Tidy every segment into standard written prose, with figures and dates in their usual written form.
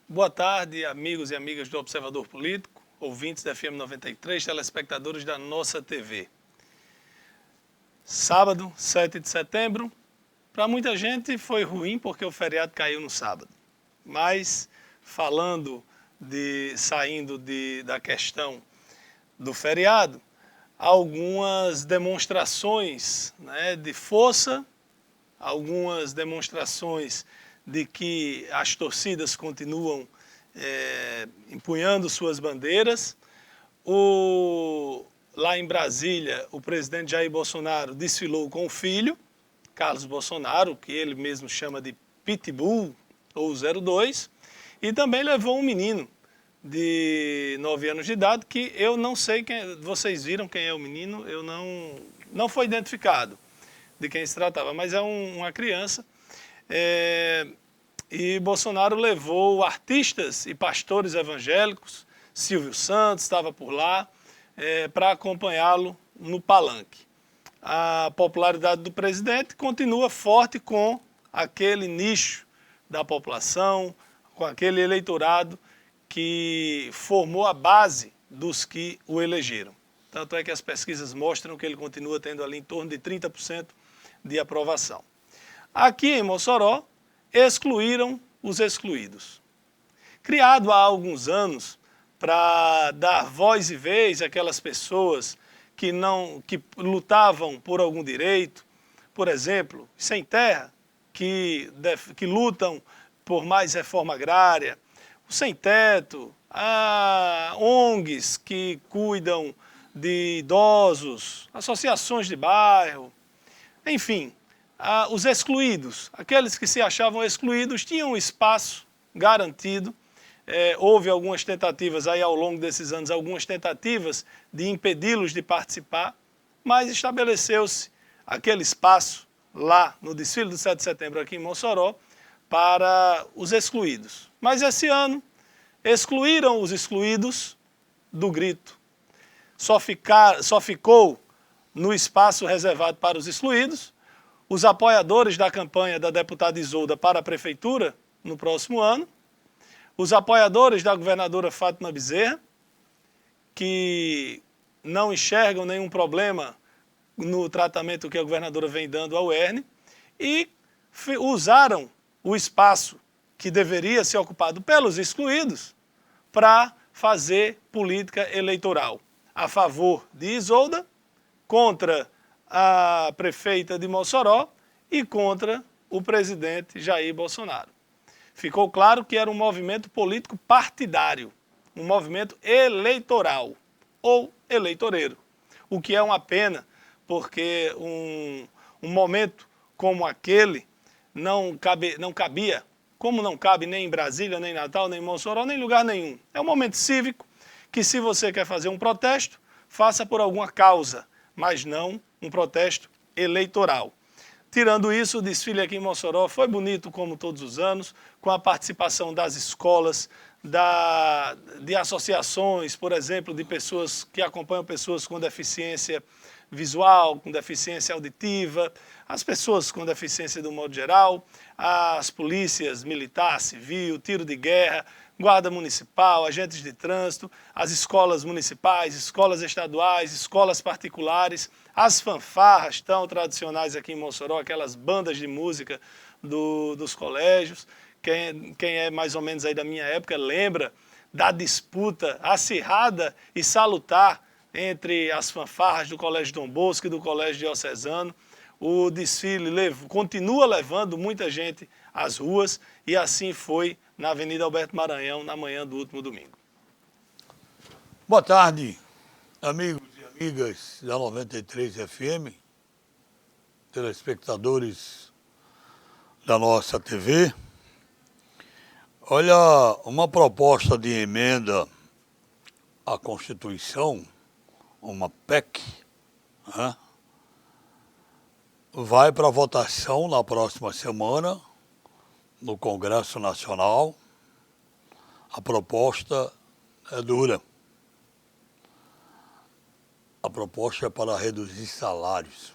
Boa tarde, amigos e amigas do Observador Político, ouvintes da FM 93, telespectadores da nossa TV. Sábado, 7 de setembro, para muita gente foi ruim porque o feriado caiu no sábado. Mas, saindo da questão do feriado, algumas demonstrações, de força, algumas demonstrações de que as torcidas continuam empunhando suas bandeiras. Lá em Brasília, o presidente Jair Bolsonaro desfilou com o filho, Carlos Bolsonaro, que ele mesmo chama de Pitbull ou 02, e também levou um menino de 9 anos de idade, que eu não sei quem, vocês viram quem é o menino, não foi identificado de quem se tratava, mas é uma criança. E Bolsonaro levou artistas e pastores evangélicos, Silvio Santos estava por lá, para acompanhá-lo no palanque. A popularidade do presidente continua forte com aquele nicho da população, com aquele eleitorado que formou a base dos que o elegeram. Tanto é que as pesquisas mostram que ele continua tendo ali em torno de 30% de aprovação. Aqui em Mossoró, excluíram os excluídos. Criado há alguns anos para dar voz e vez àquelas pessoas que lutavam por algum direito, por exemplo, sem terra, que lutam por mais reforma agrária, o sem teto, ONGs que cuidam de idosos, associações de bairro, enfim, os excluídos, aqueles que se achavam excluídos, tinham um espaço garantido. Houve algumas tentativas aí ao longo desses anos, algumas tentativas de impedi-los de participar, mas estabeleceu-se aquele espaço lá no desfile do 7 de setembro aqui em Mossoró para os excluídos. Mas esse ano excluíram os excluídos do grito. Só ficou no espaço reservado para os excluídos os apoiadores da campanha da deputada Isolda para a prefeitura no próximo ano, os apoiadores da governadora Fátima Bezerra, que não enxergam nenhum problema no tratamento que a governadora vem dando ao UERN, e usaram o espaço que deveria ser ocupado pelos excluídos para fazer política eleitoral a favor de Isolda, contra a prefeita de Mossoró e contra o presidente Jair Bolsonaro. Ficou claro que era um movimento político partidário, um movimento eleitoral ou eleitoreiro, o que é uma pena, porque um momento como aquele não cabia, como não cabe nem em Brasília, nem em Natal, nem em Mossoró, nem em lugar nenhum. É um momento cívico que, se você quer fazer um protesto, faça por alguma causa, mas não um protesto eleitoral. Tirando isso, o desfile aqui em Mossoró foi bonito como todos os anos, com a participação das escolas, de associações, por exemplo, de pessoas que acompanham pessoas com deficiência visual, com deficiência auditiva, as pessoas com deficiência do modo geral, as polícias militar, civil, tiro de guerra, guarda municipal, agentes de trânsito, as escolas municipais, escolas estaduais, escolas particulares, as fanfarras tão tradicionais aqui em Mossoró, aquelas bandas de música dos colégios. Quem é mais ou menos aí da minha época lembra da disputa acirrada e salutar entre as fanfarras do Colégio Dom Bosco e do Colégio Diocesano. O desfile continua levando muita gente às ruas, e assim foi na Avenida Alberto Maranhão na manhã do último domingo. Boa tarde, amigos e amigas da 93 FM, telespectadores da nossa TV. Olha, uma proposta de emenda à Constituição, uma PEC, vai para votação na próxima semana no Congresso Nacional. A proposta é dura. A proposta é para reduzir salários.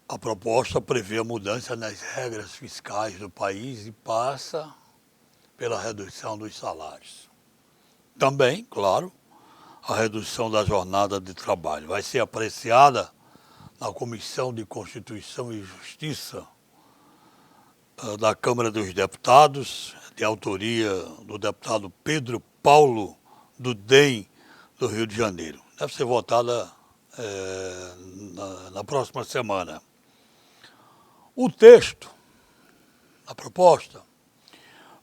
A proposta prevê a mudança nas regras fiscais do país e passa pela redução dos salários. Também, claro, a redução da jornada de trabalho vai ser apreciada na Comissão de Constituição e Justiça da Câmara dos Deputados, de autoria do deputado Pedro Paulo do DEM do Rio de Janeiro. Deve ser votada na próxima semana. O texto, a proposta,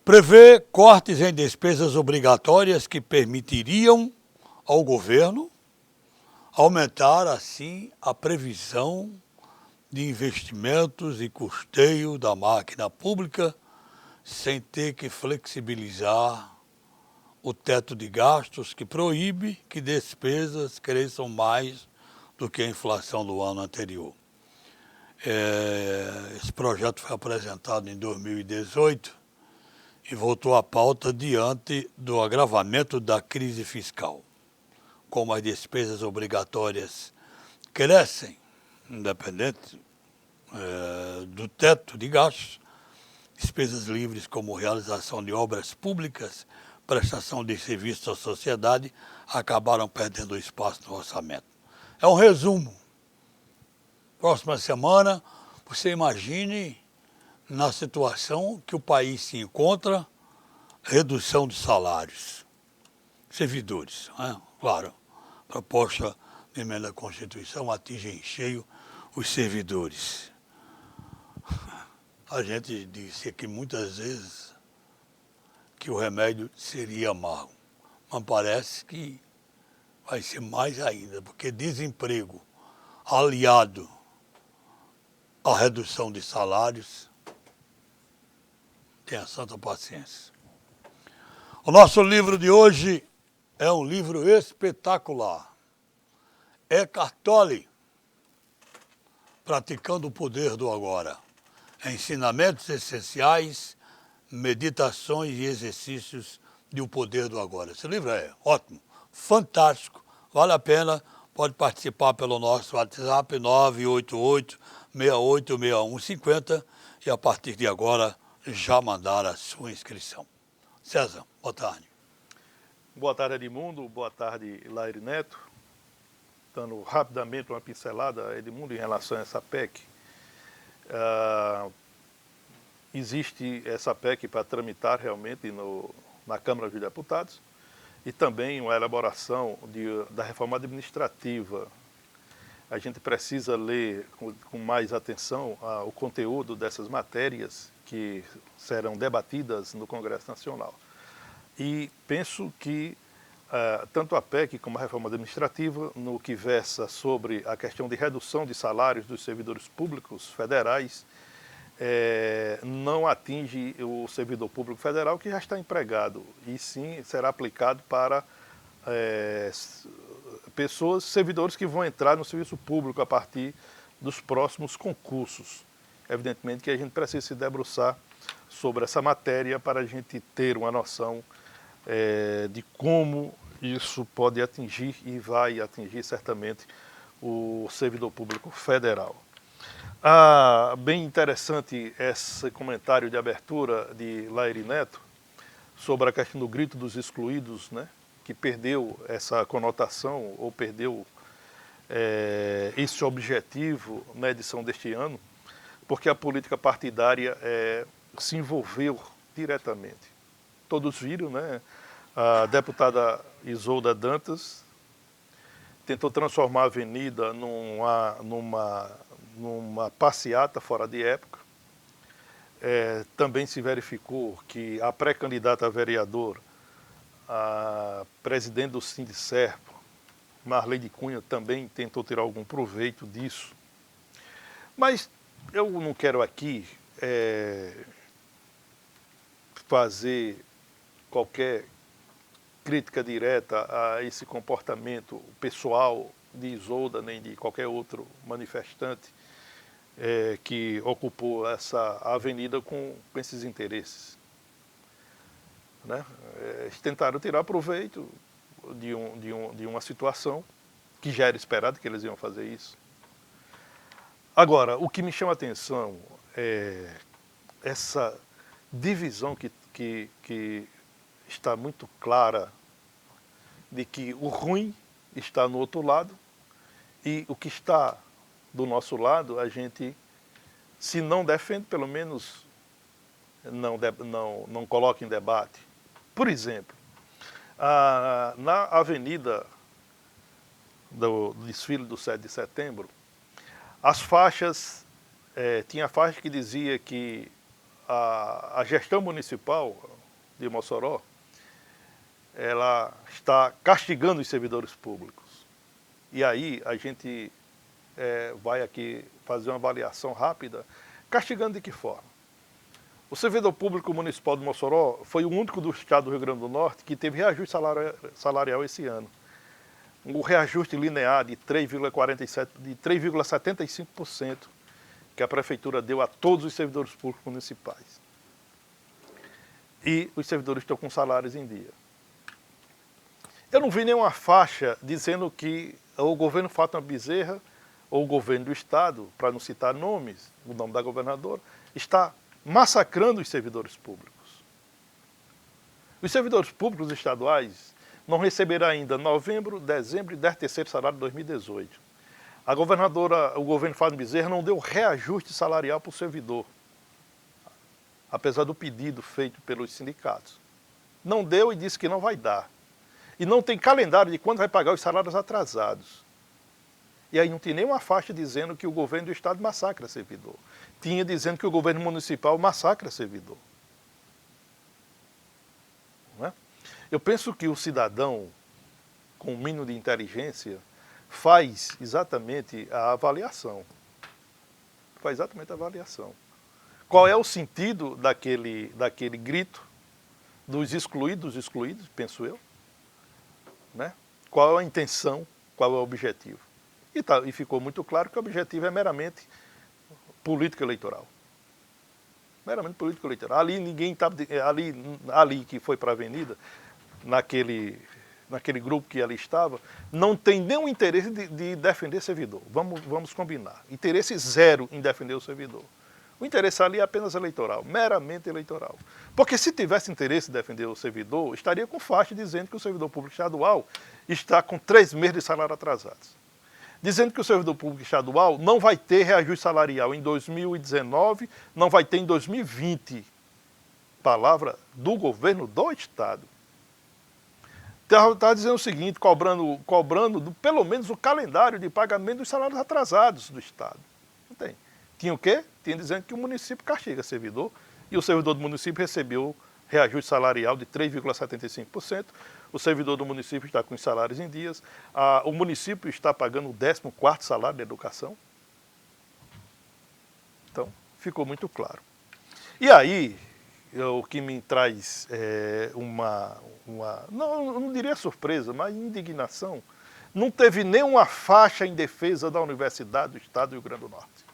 prevê cortes em despesas obrigatórias que permitiriam ao governo aumentar, assim, a previsão de investimentos e custeio da máquina pública sem ter que flexibilizar o teto de gastos que proíbe que despesas cresçam mais do que a inflação do ano anterior. Esse projeto foi apresentado em 2018 e voltou à pauta diante do agravamento da crise fiscal. Como as despesas obrigatórias crescem, independente do teto de gastos, despesas livres como realização de obras públicas, prestação de serviços à sociedade, acabaram perdendo espaço no orçamento. É um resumo. Próxima semana, você imagine na situação que o país se encontra, redução de salários, servidores, né? Claro, a proposta de emenda à Constituição atinge em cheio os servidores. A gente disse aqui muitas vezes que o remédio seria amargo, mas parece que vai ser mais ainda, porque desemprego aliado à redução de salários, tenha santa paciência. O nosso livro de hoje é um livro espetacular. Eckhart Tolle, Praticando o Poder do Agora. Ensinamentos essenciais, meditações e exercícios de O Poder do Agora. Esse livro é ótimo, fantástico, vale a pena. Pode participar pelo nosso WhatsApp 988-686150 e a partir de agora já mandar a sua inscrição. César, boa tarde. Boa tarde, Edmundo. Boa tarde, Laire Neto. Dando rapidamente uma pincelada, Edmundo, em relação a essa PEC. Existe essa PEC para tramitar realmente na Câmara dos Deputados e também uma elaboração da reforma administrativa. A gente precisa ler com mais atenção o conteúdo dessas matérias que serão debatidas no Congresso Nacional. E penso que tanto a PEC como a reforma administrativa, no que versa sobre a questão de redução de salários dos servidores públicos federais, não atinge o servidor público federal que já está empregado, e sim será aplicado para servidores que vão entrar no serviço público a partir dos próximos concursos. Evidentemente que a gente precisa se debruçar sobre essa matéria para a gente ter uma noção de como isso pode atingir e vai atingir certamente o servidor público federal. Bem interessante esse comentário de abertura de Laire Neto sobre a questão do grito dos excluídos, né, que perdeu essa conotação ou perdeu esse objetivo na edição deste ano, porque a política partidária se envolveu diretamente. Todos viram, né? A deputada Isolda Dantas tentou transformar a avenida numa passeata fora de época. Também se verificou que a pré-candidata a vereador, a presidente do Sindicerpo, Marlene Cunha, também tentou tirar algum proveito disso. Mas eu não quero aqui fazer qualquer crítica direta a esse comportamento pessoal de Isolda, nem de qualquer outro manifestante que ocupou essa avenida com esses interesses. Né? Eles tentaram tirar proveito de uma situação que já era esperado que eles iam fazer isso. Agora, o que me chama a atenção é essa divisão que está muito clara de que o ruim está no outro lado e o que está do nosso lado, a gente, se não defende, pelo menos não coloca em debate. Por exemplo, na avenida do desfile do 7 de setembro, as faixas, tinha faixa que dizia que a gestão municipal de Mossoró, ela está castigando os servidores públicos. E aí a gente vai aqui fazer uma avaliação rápida, castigando de que forma? O servidor público municipal de Mossoró foi o único do estado do Rio Grande do Norte que teve reajuste salarial esse ano. O reajuste linear de 3,75% que a prefeitura deu a todos os servidores públicos municipais. E os servidores estão com salários em dia. Eu não vi nenhuma faixa dizendo que o governo Fátima Bezerra ou o governo do estado, para não citar nomes, o nome da governadora, está massacrando os servidores públicos. Os servidores públicos estaduais não receberão ainda novembro, dezembro e 13º salário de 2018. A governadora, o governo Fátima Bezerra não deu reajuste salarial para o servidor, apesar do pedido feito pelos sindicatos. Não deu e disse que não vai dar. E não tem calendário de quando vai pagar os salários atrasados. E aí não tem nenhuma faixa dizendo que o governo do estado massacra servidor. Tinha dizendo que o governo municipal massacra servidor. Não é? Eu penso que o cidadão, com o mínimo de inteligência, faz exatamente a avaliação. Faz exatamente a avaliação. Qual é o sentido daquele grito dos excluídos, penso eu? Né? Qual é a intenção, qual é o objetivo? E ficou muito claro que o objetivo é meramente político eleitoral. Meramente político eleitoral. Ali ninguém estava. Ali que foi para a avenida, naquele grupo que ali estava, não tem nenhum interesse de defender servidor. Vamos combinar. Interesse zero em defender o servidor. O interesse ali é apenas eleitoral, meramente eleitoral. Porque se tivesse interesse em defender o servidor, estaria com faixa dizendo que o servidor público estadual está com 3 meses de salário atrasados. Dizendo que o servidor público estadual não vai ter reajuste salarial em 2019, não vai ter em 2020. Palavra do governo do estado. Está dizendo o seguinte, cobrando pelo menos o calendário de pagamento dos salários atrasados do estado. Não tem. Tinha o quê? Tinha dizendo que o município castiga servidor e o servidor do município recebeu reajuste salarial de 3,75%. O servidor do município está com os salários em dias. O município está pagando o 14º salário de educação. Então, ficou muito claro. E aí, o que me traz não diria surpresa, mas indignação, não teve nenhuma faixa em defesa da Universidade do Estado do Rio Grande do Norte.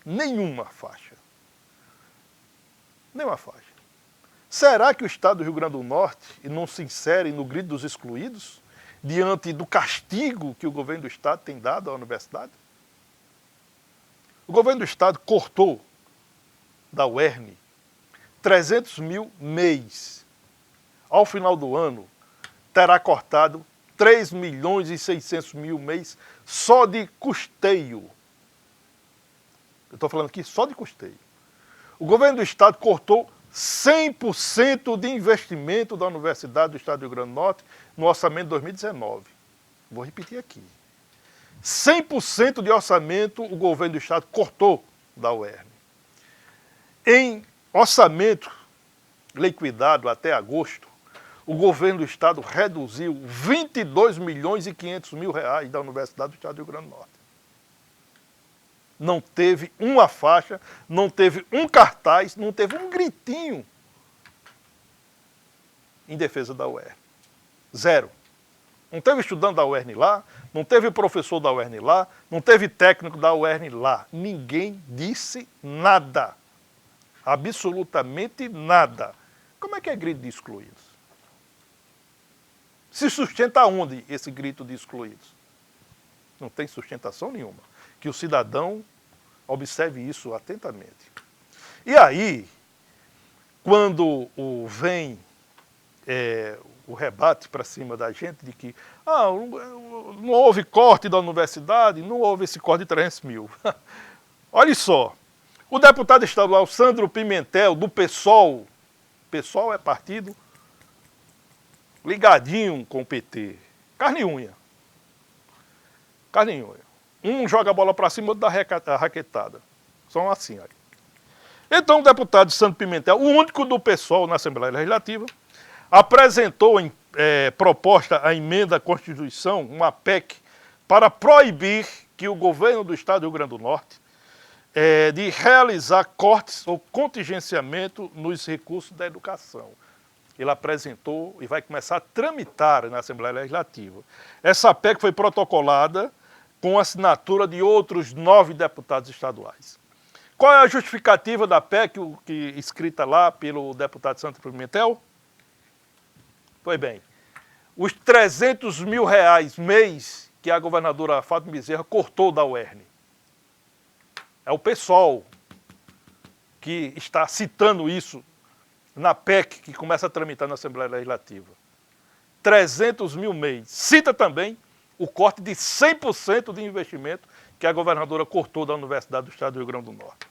Nenhuma faixa. Nenhuma faixa. Será que o Estado do Rio Grande do Norte não se insere no grito dos excluídos, diante do castigo que o governo do Estado tem dado à universidade? O governo do Estado cortou da UERN 300 mil mês. Ao final do ano, terá cortado 3 milhões e 600 mil mês só de custeio. Eu estou falando aqui só de custeio. O governo do Estado cortou 100% de investimento da Universidade do Estado do Rio Grande do Norte no orçamento de 2019. Vou repetir aqui. 100% de orçamento o governo do Estado cortou da UERN. Em orçamento liquidado até agosto, o governo do Estado reduziu 22 milhões e 500 mil reais da Universidade do Estado do Rio Grande do Norte. Não teve uma faixa, não teve um cartaz, não teve um gritinho em defesa da UERN. Zero. Não teve estudante da UERN lá, não teve professor da UERN lá, não teve técnico da UERN lá. Ninguém disse nada. Absolutamente nada. Como é que é grito de excluídos? Se sustenta onde esse grito de excluídos? Não tem sustentação nenhuma. Que o cidadão observe isso atentamente. E aí, quando vem o rebate para cima da gente de que não houve corte da universidade, não houve esse corte de 300 mil. Olha só, o deputado estadual Sandro Pimentel, do PSOL, PSOL é partido ligadinho com o PT, carne e unha. Carne e unha. Um joga a bola para cima, outro dá raquetada. São assim, olha. Então o deputado Sandro Pimentel, o único do PSOL na Assembleia Legislativa, apresentou em proposta à emenda à Constituição, uma PEC, para proibir que o governo do estado do Rio Grande do Norte de realizar cortes ou contingenciamento nos recursos da educação. Ele apresentou e vai começar a tramitar na Assembleia Legislativa. Essa PEC foi protocolada com a assinatura de outros 9 deputados estaduais. Qual é a justificativa da PEC escrita lá pelo deputado Sandro Pimentel? Pois bem, os 300 mil reais mês que a governadora Fátima Bezerra cortou da UERN. É o PSOL que está citando isso na PEC que começa a tramitar na Assembleia Legislativa. 300 mil mês. Cita também o corte de 100% de investimento que a governadora cortou da Universidade do Estado do Rio Grande do Norte.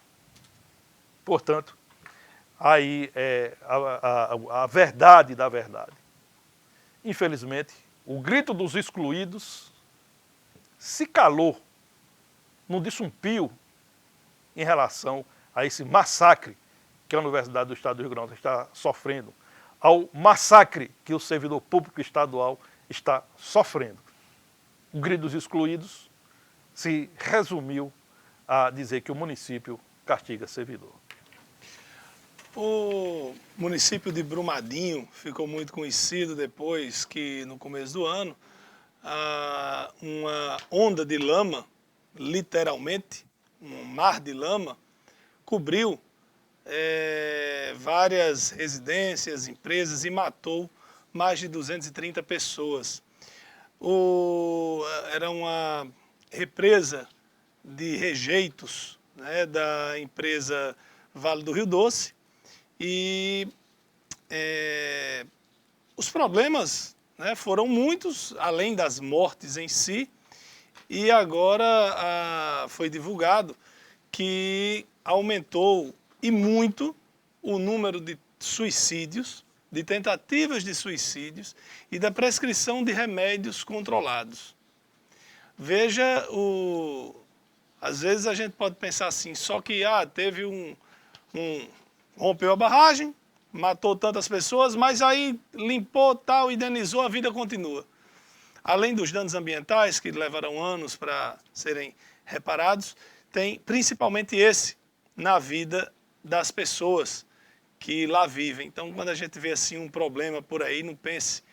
Portanto, aí é a verdade da verdade. Infelizmente, o grito dos excluídos se calou, não disse um pio em relação a esse massacre que a Universidade do Estado do Rio Grande do Norte está sofrendo, ao massacre que o servidor público estadual está sofrendo. O grito dos excluídos se resumiu a dizer que o município castiga servidor. O município de Brumadinho ficou muito conhecido depois que, no começo do ano, uma onda de lama, literalmente, um mar de lama, cobriu várias residências, empresas e matou mais de 230 pessoas. Era uma represa de rejeitos, né, da empresa Vale do Rio Doce e os problemas, né, foram muitos, além das mortes em si, e agora foi divulgado que aumentou e muito o número de suicídios, de tentativas de suicídios e da prescrição de remédios controlados. Veja, às vezes a gente pode pensar assim, só que teve rompeu a barragem, matou tantas pessoas, mas aí limpou, tal, indenizou, a vida continua. Além dos danos ambientais, que levarão anos para serem reparados, tem principalmente esse na vida das pessoas que lá vivem. Então, quando a gente vê assim um problema por aí, não pense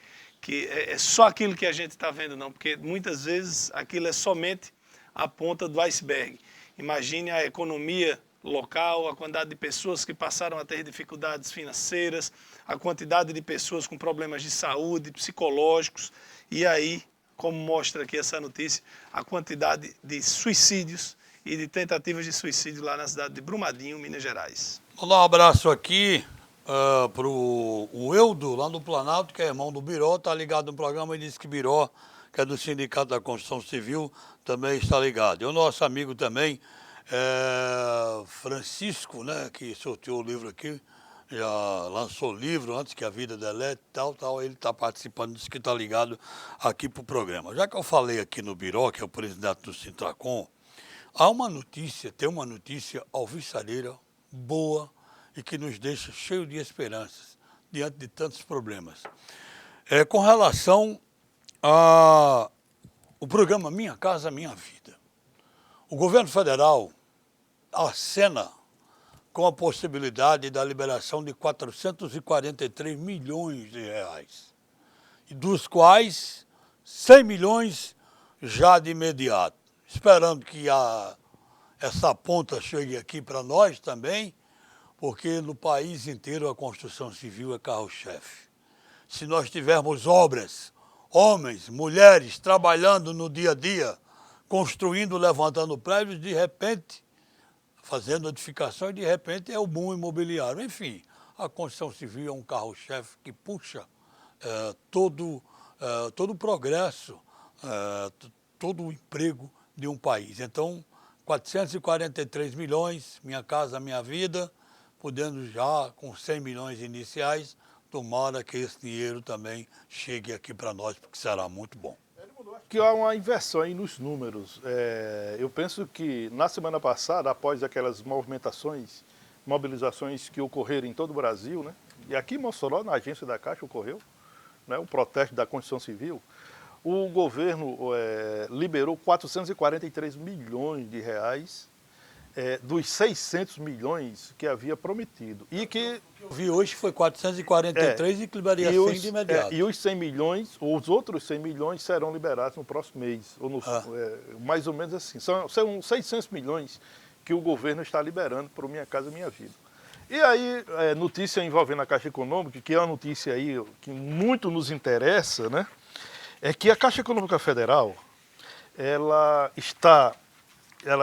que é só aquilo que a gente está vendo, não, porque muitas vezes aquilo é somente a ponta do iceberg. Imagine a economia local, a quantidade de pessoas que passaram a ter dificuldades financeiras, a quantidade de pessoas com problemas de saúde, psicológicos, e aí, como mostra aqui essa notícia, a quantidade de suicídios e de tentativas de suicídio lá na cidade de Brumadinho, Minas Gerais. Vou dar um abraço aqui para o Eudo, lá no Planalto, que é irmão do Biró, está ligado no programa e disse que Biró, que é do Sindicato da Construção Civil, também está ligado. E o nosso amigo também, Francisco, né, que sorteou o livro aqui, já lançou o livro antes que a vida delete, tal, ele está participando, disse que está ligado aqui para o programa. Já que eu falei aqui no Biró, que é o presidente do Sintracom, tem uma notícia alvissareira, boa, e que nos deixa cheio de esperanças diante de tantos problemas. Com relação ao programa Minha Casa Minha Vida. O governo federal acena com a possibilidade da liberação de 443 milhões de reais, dos quais 100 milhões já de imediato. Esperando que essa ponta chegue aqui para nós também, porque no país inteiro a construção civil é carro-chefe. Se nós tivermos obras, homens, mulheres trabalhando no dia a dia, construindo, levantando prédios, de repente, fazendo edificações, de repente é o boom imobiliário. Enfim, a construção civil é um carro-chefe que puxa todo o progresso, todo o emprego de um país. Então, 443 milhões, Minha Casa Minha Vida, podendo já, com 100 milhões iniciais, tomara que esse dinheiro também chegue aqui para nós, porque será muito bom. Que há uma inversão aí nos números. Eu penso que na semana passada, após aquelas mobilizações que ocorreram em todo o Brasil, né? E aqui em Mossoró, na agência da Caixa, ocorreu, né? O protesto da Construção Civil. O governo liberou 443 milhões de reais dos 600 milhões que havia prometido. E que Eu vi hoje foi 443 e que liberaria 100 de imediato. e os 100 milhões, ou os outros 100 milhões serão liberados no próximo mês, ou mais ou menos assim. São 600 milhões que o governo está liberando para o Minha Casa Minha Vida. E aí, notícia envolvendo a Caixa Econômica, que é uma notícia aí que muito nos interessa, né? É que a Caixa Econômica Federal, ela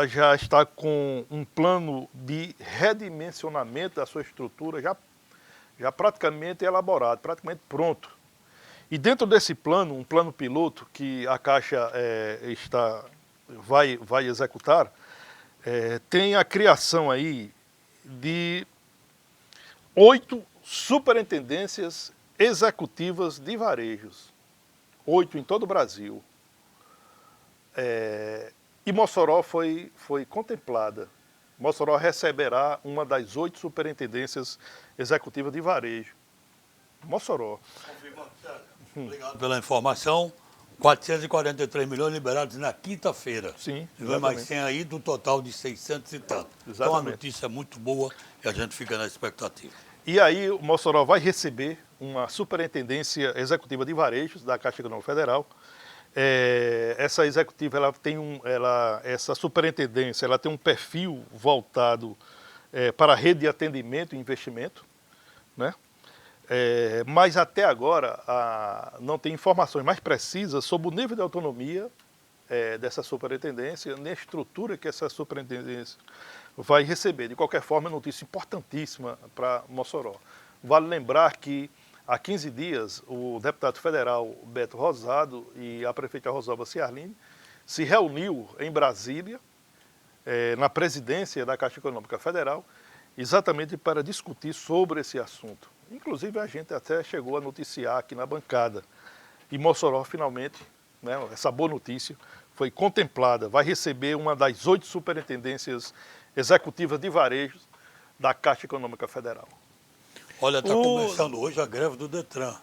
já está com um plano de redimensionamento da sua estrutura já praticamente elaborado, praticamente pronto. E dentro desse plano, um plano piloto que a Caixa vai executar, tem a criação aí de 8 superintendências executivas de varejos. 8 em todo o Brasil. E Mossoró foi contemplada. Mossoró receberá uma das 8 superintendências executivas de varejo. Mossoró. Obrigado pela informação. 443 milhões liberados na quinta-feira. Sim, Vem mais 100 aí do total de 600 e tanto. Então a notícia é muito boa e a gente fica na expectativa. E aí o Mossoró vai receber uma superintendência executiva de varejos da Caixa Econômica Federal. Essa executiva, essa superintendência, ela tem um perfil voltado para a rede de atendimento e investimento, né? Mas até agora não tem informações mais precisas sobre o nível de autonomia dessa superintendência, nem a estrutura que essa superintendência vai receber. De qualquer forma, é uma notícia importantíssima para Mossoró. Vale lembrar que há 15 dias, o deputado federal Beto Rosado e a prefeita Rosalba Ciarline se reuniu em Brasília, na presidência da Caixa Econômica Federal, exatamente para discutir sobre esse assunto. Inclusive, a gente até chegou a noticiar aqui na bancada. E Mossoró, finalmente, né, essa boa notícia, foi contemplada. Vai receber uma das 8 superintendências executivas de varejos da Caixa Econômica Federal. Olha, está começando hoje a greve do Detran.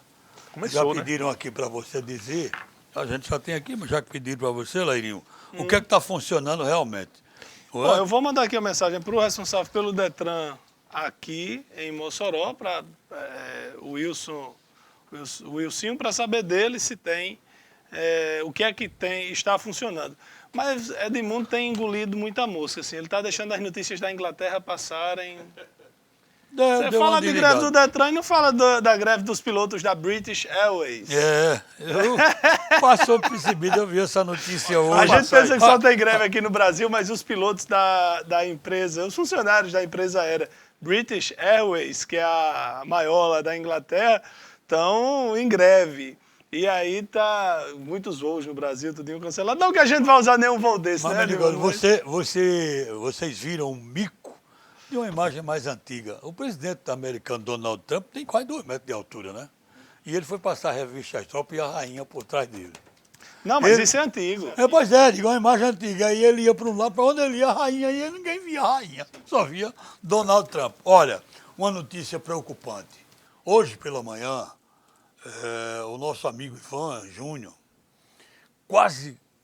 Começou, já pediram aqui para você dizer, a gente já tem aqui, mas já pediram para você, Lairinho, o que é que está funcionando realmente? Bom, eu vou mandar aqui uma mensagem para o responsável pelo Detran aqui em Mossoró, para o Wilson, para saber dele se tem, o que é que está funcionando. Mas Edmundo tem engolido muita mosca, assim, ele está deixando as notícias da Inglaterra passarem. Você fala de greve do Detran e não fala da greve dos pilotos da British Airways. Passou percebido, eu vi essa notícia hoje. A gente pensa que só tem greve aqui no Brasil, mas os pilotos da empresa, os funcionários da empresa aérea British Airways, que é a maior lá da Inglaterra, estão em greve. E aí tá muitos voos no Brasil, tudinho cancelado. Não que a gente vai usar nenhum voo desse, mas, né? Vocês viram um mico de uma imagem mais antiga. O presidente americano Donald Trump tem quase 2 metros de altura, né? E ele foi passar a revista Astral e a rainha por trás dele. Não, mas isso é antigo. Pois é, digo, uma imagem antiga. Aí ele ia para um lado, para onde ele ia, a rainha ia, ninguém via a rainha. Só via Donald Trump. Olha, uma notícia preocupante. Hoje pela manhã, o nosso amigo Ivan Júnior,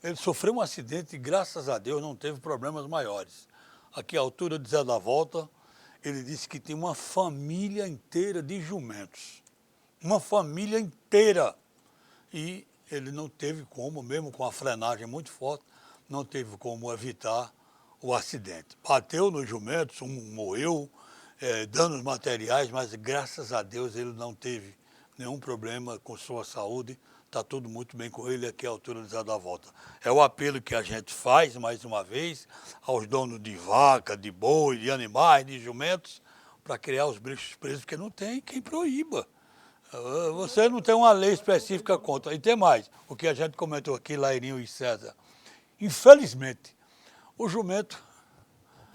ele sofreu um acidente e, graças a Deus, não teve problemas maiores. Aqui à altura de Zé da Volta, ele disse que tem uma família inteira de jumentos. Uma família inteira. E ele não teve como, mesmo com a frenagem muito forte, não teve como evitar o acidente. Bateu nos jumentos, um morreu, danos materiais, mas graças a Deus ele não teve nenhum problema com sua saúde, está tudo muito bem com ele aqui à altura de Zé da Volta. É o apelo que a gente faz, mais uma vez, aos donos de vaca, de boi, de animais, de jumentos, para criar os bichos presos, porque não tem quem proíba. Você não tem uma lei específica contra. E tem mais, o que a gente comentou aqui, Lairinho e César. Infelizmente, o jumento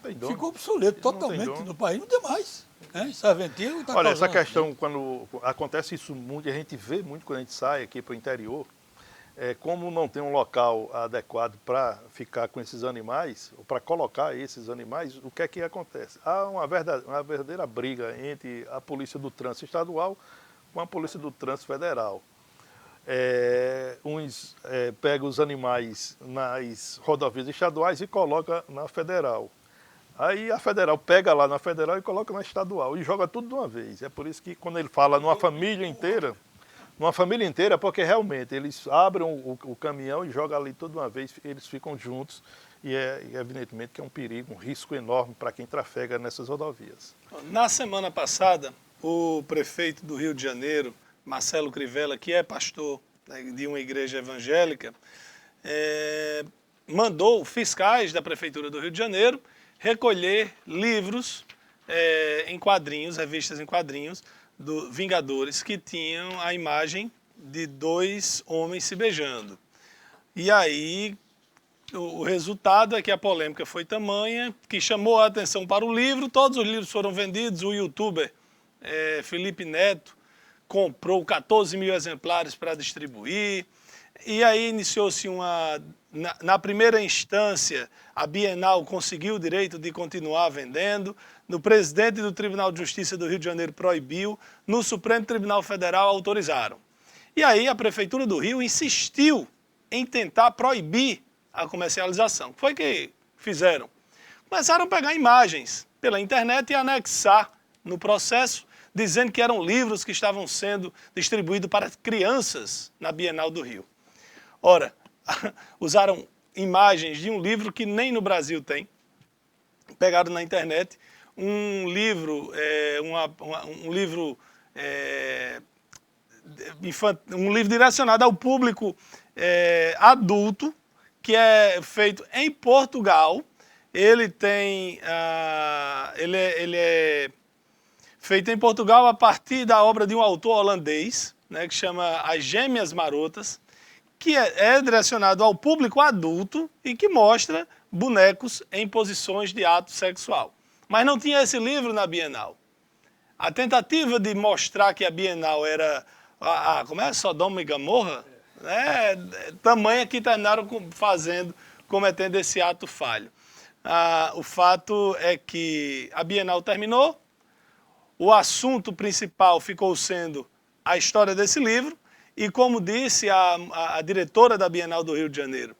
ficou obsoleto totalmente no país, não tem mais. Serventia tá Olha, essa causando questão, quando acontece isso muito, a gente vê muito quando a gente sai aqui para o interior, como não tem um local adequado para ficar com esses animais, ou para colocar esses animais, o que é que acontece? Há uma verdadeira briga entre a Polícia do Trânsito Estadual com a Polícia do Trânsito Federal. Uns pegam os animais nas rodovias estaduais e colocam na federal. Aí a federal pega lá na federal e coloca na estadual e joga tudo de uma vez. É por isso que quando ele fala numa família inteira, porque realmente eles abrem o caminhão e jogam ali toda uma vez, eles ficam juntos e evidentemente que é um perigo, um risco enorme para quem trafega nessas rodovias. Na semana passada, o prefeito do Rio de Janeiro, Marcelo Crivella, que é pastor, né, de uma igreja evangélica, mandou fiscais da Prefeitura do Rio de Janeiro recolher livros em quadrinhos, revistas em quadrinhos, do Vingadores, que tinham a imagem de dois homens se beijando. E aí, o resultado é que a polêmica foi tamanha, que chamou a atenção para o livro, todos os livros foram vendidos, o youtuber Felipe Neto comprou 14 mil exemplares para distribuir, e aí iniciou-se na primeira instância, a Bienal conseguiu o direito de continuar vendendo, no presidente do Tribunal de Justiça do Rio de Janeiro proibiu, no Supremo Tribunal Federal autorizaram. E aí a Prefeitura do Rio insistiu em tentar proibir a comercialização. O que foi que fizeram? Começaram a pegar imagens pela internet e anexar no processo, dizendo que eram livros que estavam sendo distribuídos para crianças na Bienal do Rio. Ora, usaram imagens de um livro que nem no Brasil tem, pegaram na internet um livro, um livro direcionado ao público adulto, que é feito em Portugal. Ele é feito em Portugal a partir da obra de um autor holandês, né, que chama As Gêmeas Marotas, que é direcionado ao público adulto e que mostra bonecos em posições de ato sexual. Mas não tinha esse livro na Bienal. A tentativa de mostrar que a Bienal era Sodoma e Gomorra, tamanha que terminaram cometendo esse ato falho. O fato é que a Bienal terminou, o assunto principal ficou sendo a história desse livro, e como disse a diretora da Bienal do Rio de Janeiro,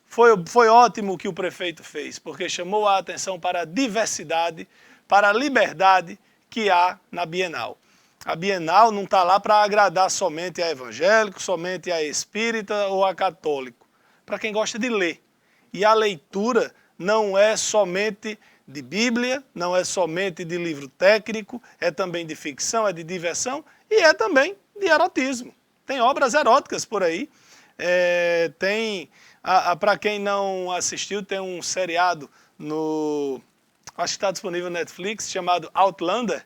foi ótimo o que o prefeito fez, porque chamou a atenção para a diversidade, para a liberdade que há na Bienal. A Bienal não está lá para agradar somente a evangélico, somente a espírita ou a católico, para quem gosta de ler. E a leitura não é somente de Bíblia, não é somente de livro técnico, é também de ficção, é de diversão e é também de erotismo. Tem obras eróticas por aí. Para quem não assistiu, tem um seriado acho que está disponível no Netflix, chamado Outlander,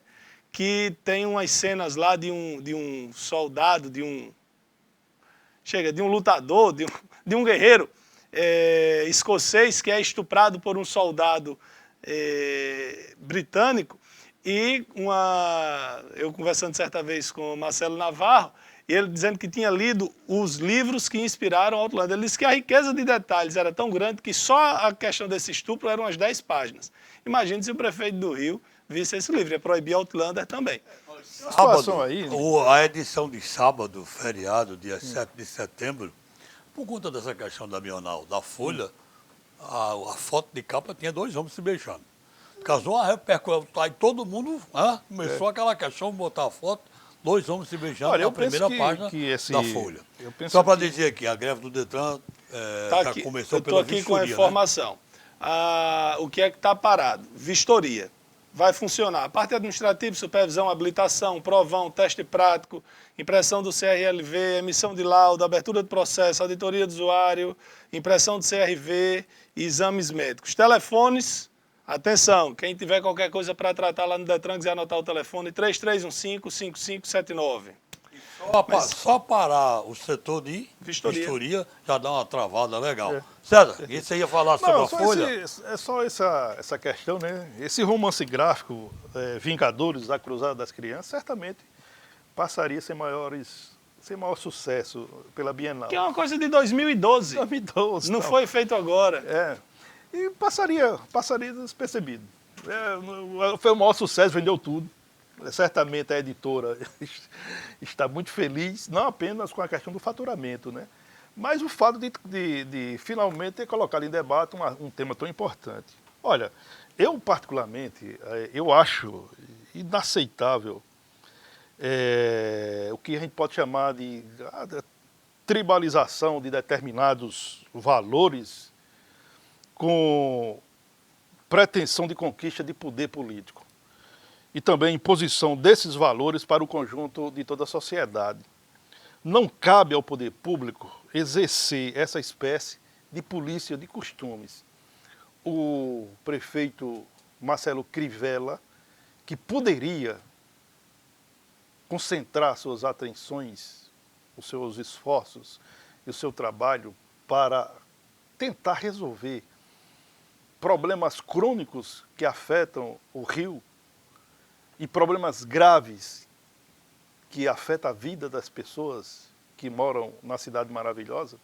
que tem umas cenas lá de um soldado, de um lutador, de um guerreiro escocês que é estuprado por um soldado britânico. E eu conversando certa vez com o Marcelo Navarro, e ele dizendo que tinha lido os livros que inspiraram Outlander. Ele disse que a riqueza de detalhes era tão grande que só a questão desse estupro eram umas 10 páginas. Imagine se o prefeito do Rio visse esse livro, ia proibir Outlander também. Sábado, a edição de sábado, feriado, dia 7 de setembro, por conta dessa questão da Bienal, da Folha, a foto de capa tinha dois homens se beijando. Casou uma repercussão, aí todo mundo começou aquela questão de botar a foto Dois homens se beijando Olha, na eu penso primeira página da Folha. eu penso Só para que- dizer aqui, a greve do Detran Tá já aqui. começou Eu estou pela aqui com a vistoria, né? informação. O que é que está parado? Vistoria. Vai funcionar. Parte administrativa, supervisão, habilitação, provão, teste prático, impressão do CRLV, emissão de laudo, abertura de processo, auditoria do usuário, impressão do CRV e exames médicos. Telefones, atenção, quem tiver qualquer coisa para tratar lá no Detran, quiser anotar o telefone, 3315-5579. Só parar o setor de Vistoria. vistoria já dá uma travada legal. É. César, e você ia falar sobre Não, a Folha? é só essa questão, né? Esse romance gráfico, Vingadores da Cruzada das Crianças, certamente passaria sem maior sucesso pela Bienal. Que é uma coisa de 2012. 2012. Não tal. foi feito agora. E passaria despercebido. Foi o maior sucesso, vendeu tudo. Certamente a editora está muito feliz, não apenas com a questão do faturamento, né? Mas o fato de finalmente ter colocado em debate um tema tão importante. Olha, eu particularmente, eu acho inaceitável o que a gente pode chamar de tribalização de determinados valores com pretensão de conquista de poder político. E também imposição desses valores para o conjunto de toda a sociedade. Não cabe ao poder público exercer essa espécie de polícia de costumes. O prefeito Marcelo Crivella, que poderia concentrar suas atenções, os seus esforços e o seu trabalho para tentar resolver problemas crônicos que afetam o Rio, e problemas graves que afetam a vida das pessoas que moram na cidade maravilhosa,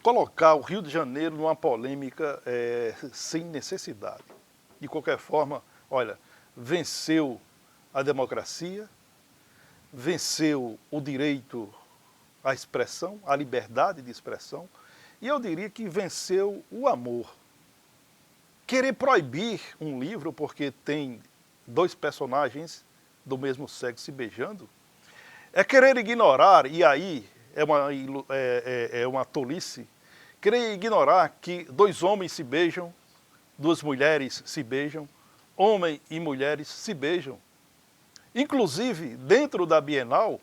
colocar o Rio de Janeiro numa polêmica sem necessidade. De qualquer forma, olha, venceu a democracia, venceu o direito à expressão, à liberdade de expressão, e eu diria que venceu o amor. Querer proibir um livro porque tem dois personagens do mesmo sexo se beijando é querer ignorar, e aí é uma tolice, querer ignorar que dois homens se beijam, duas mulheres se beijam, homem e mulheres se beijam. Inclusive, dentro da Bienal,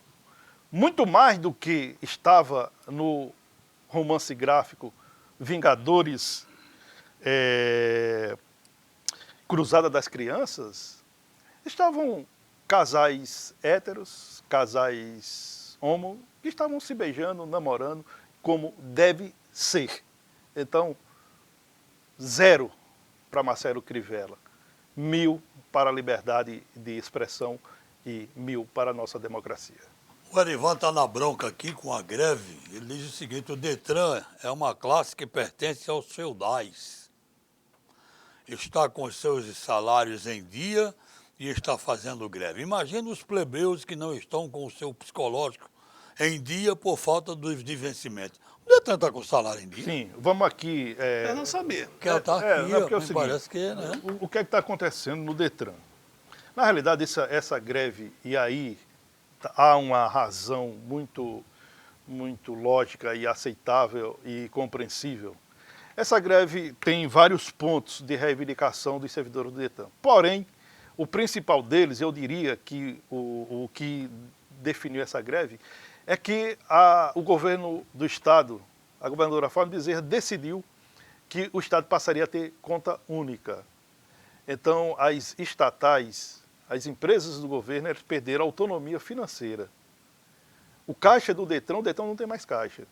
muito mais do que estava no romance gráfico Vingadores Cruzada das Crianças, estavam casais héteros, casais homo, que estavam se beijando, namorando, como deve ser. Então, 0 para Marcelo Crivella, 1000 para a liberdade de expressão e 1000 para a nossa democracia. O Erivan está na bronca aqui com a greve. Ele diz o seguinte: o Detran é uma classe que pertence aos feudais. Está com seus salários em dia e está fazendo greve. Imagina os plebeus que não estão com o seu psicológico em dia por falta de vencimento. O Detran está com o salário em dia? Sim, vamos aqui... Eu não sabia. Porque ela está aqui, porque é o me seguinte, parece que, né? O que é que está acontecendo no Detran? Na realidade, essa greve, e aí há uma razão muito lógica e aceitável e compreensível. Essa greve tem vários pontos de reivindicação dos servidores do Detran. Porém, o principal deles, eu diria que o que definiu essa greve, é que o governo do Estado, a governadora Fátima Bezerra, decidiu que o Estado passaria a ter conta única. Então, as estatais, as empresas do governo, elas perderam a autonomia financeira. O caixa do Detran, o Detran não tem mais caixa.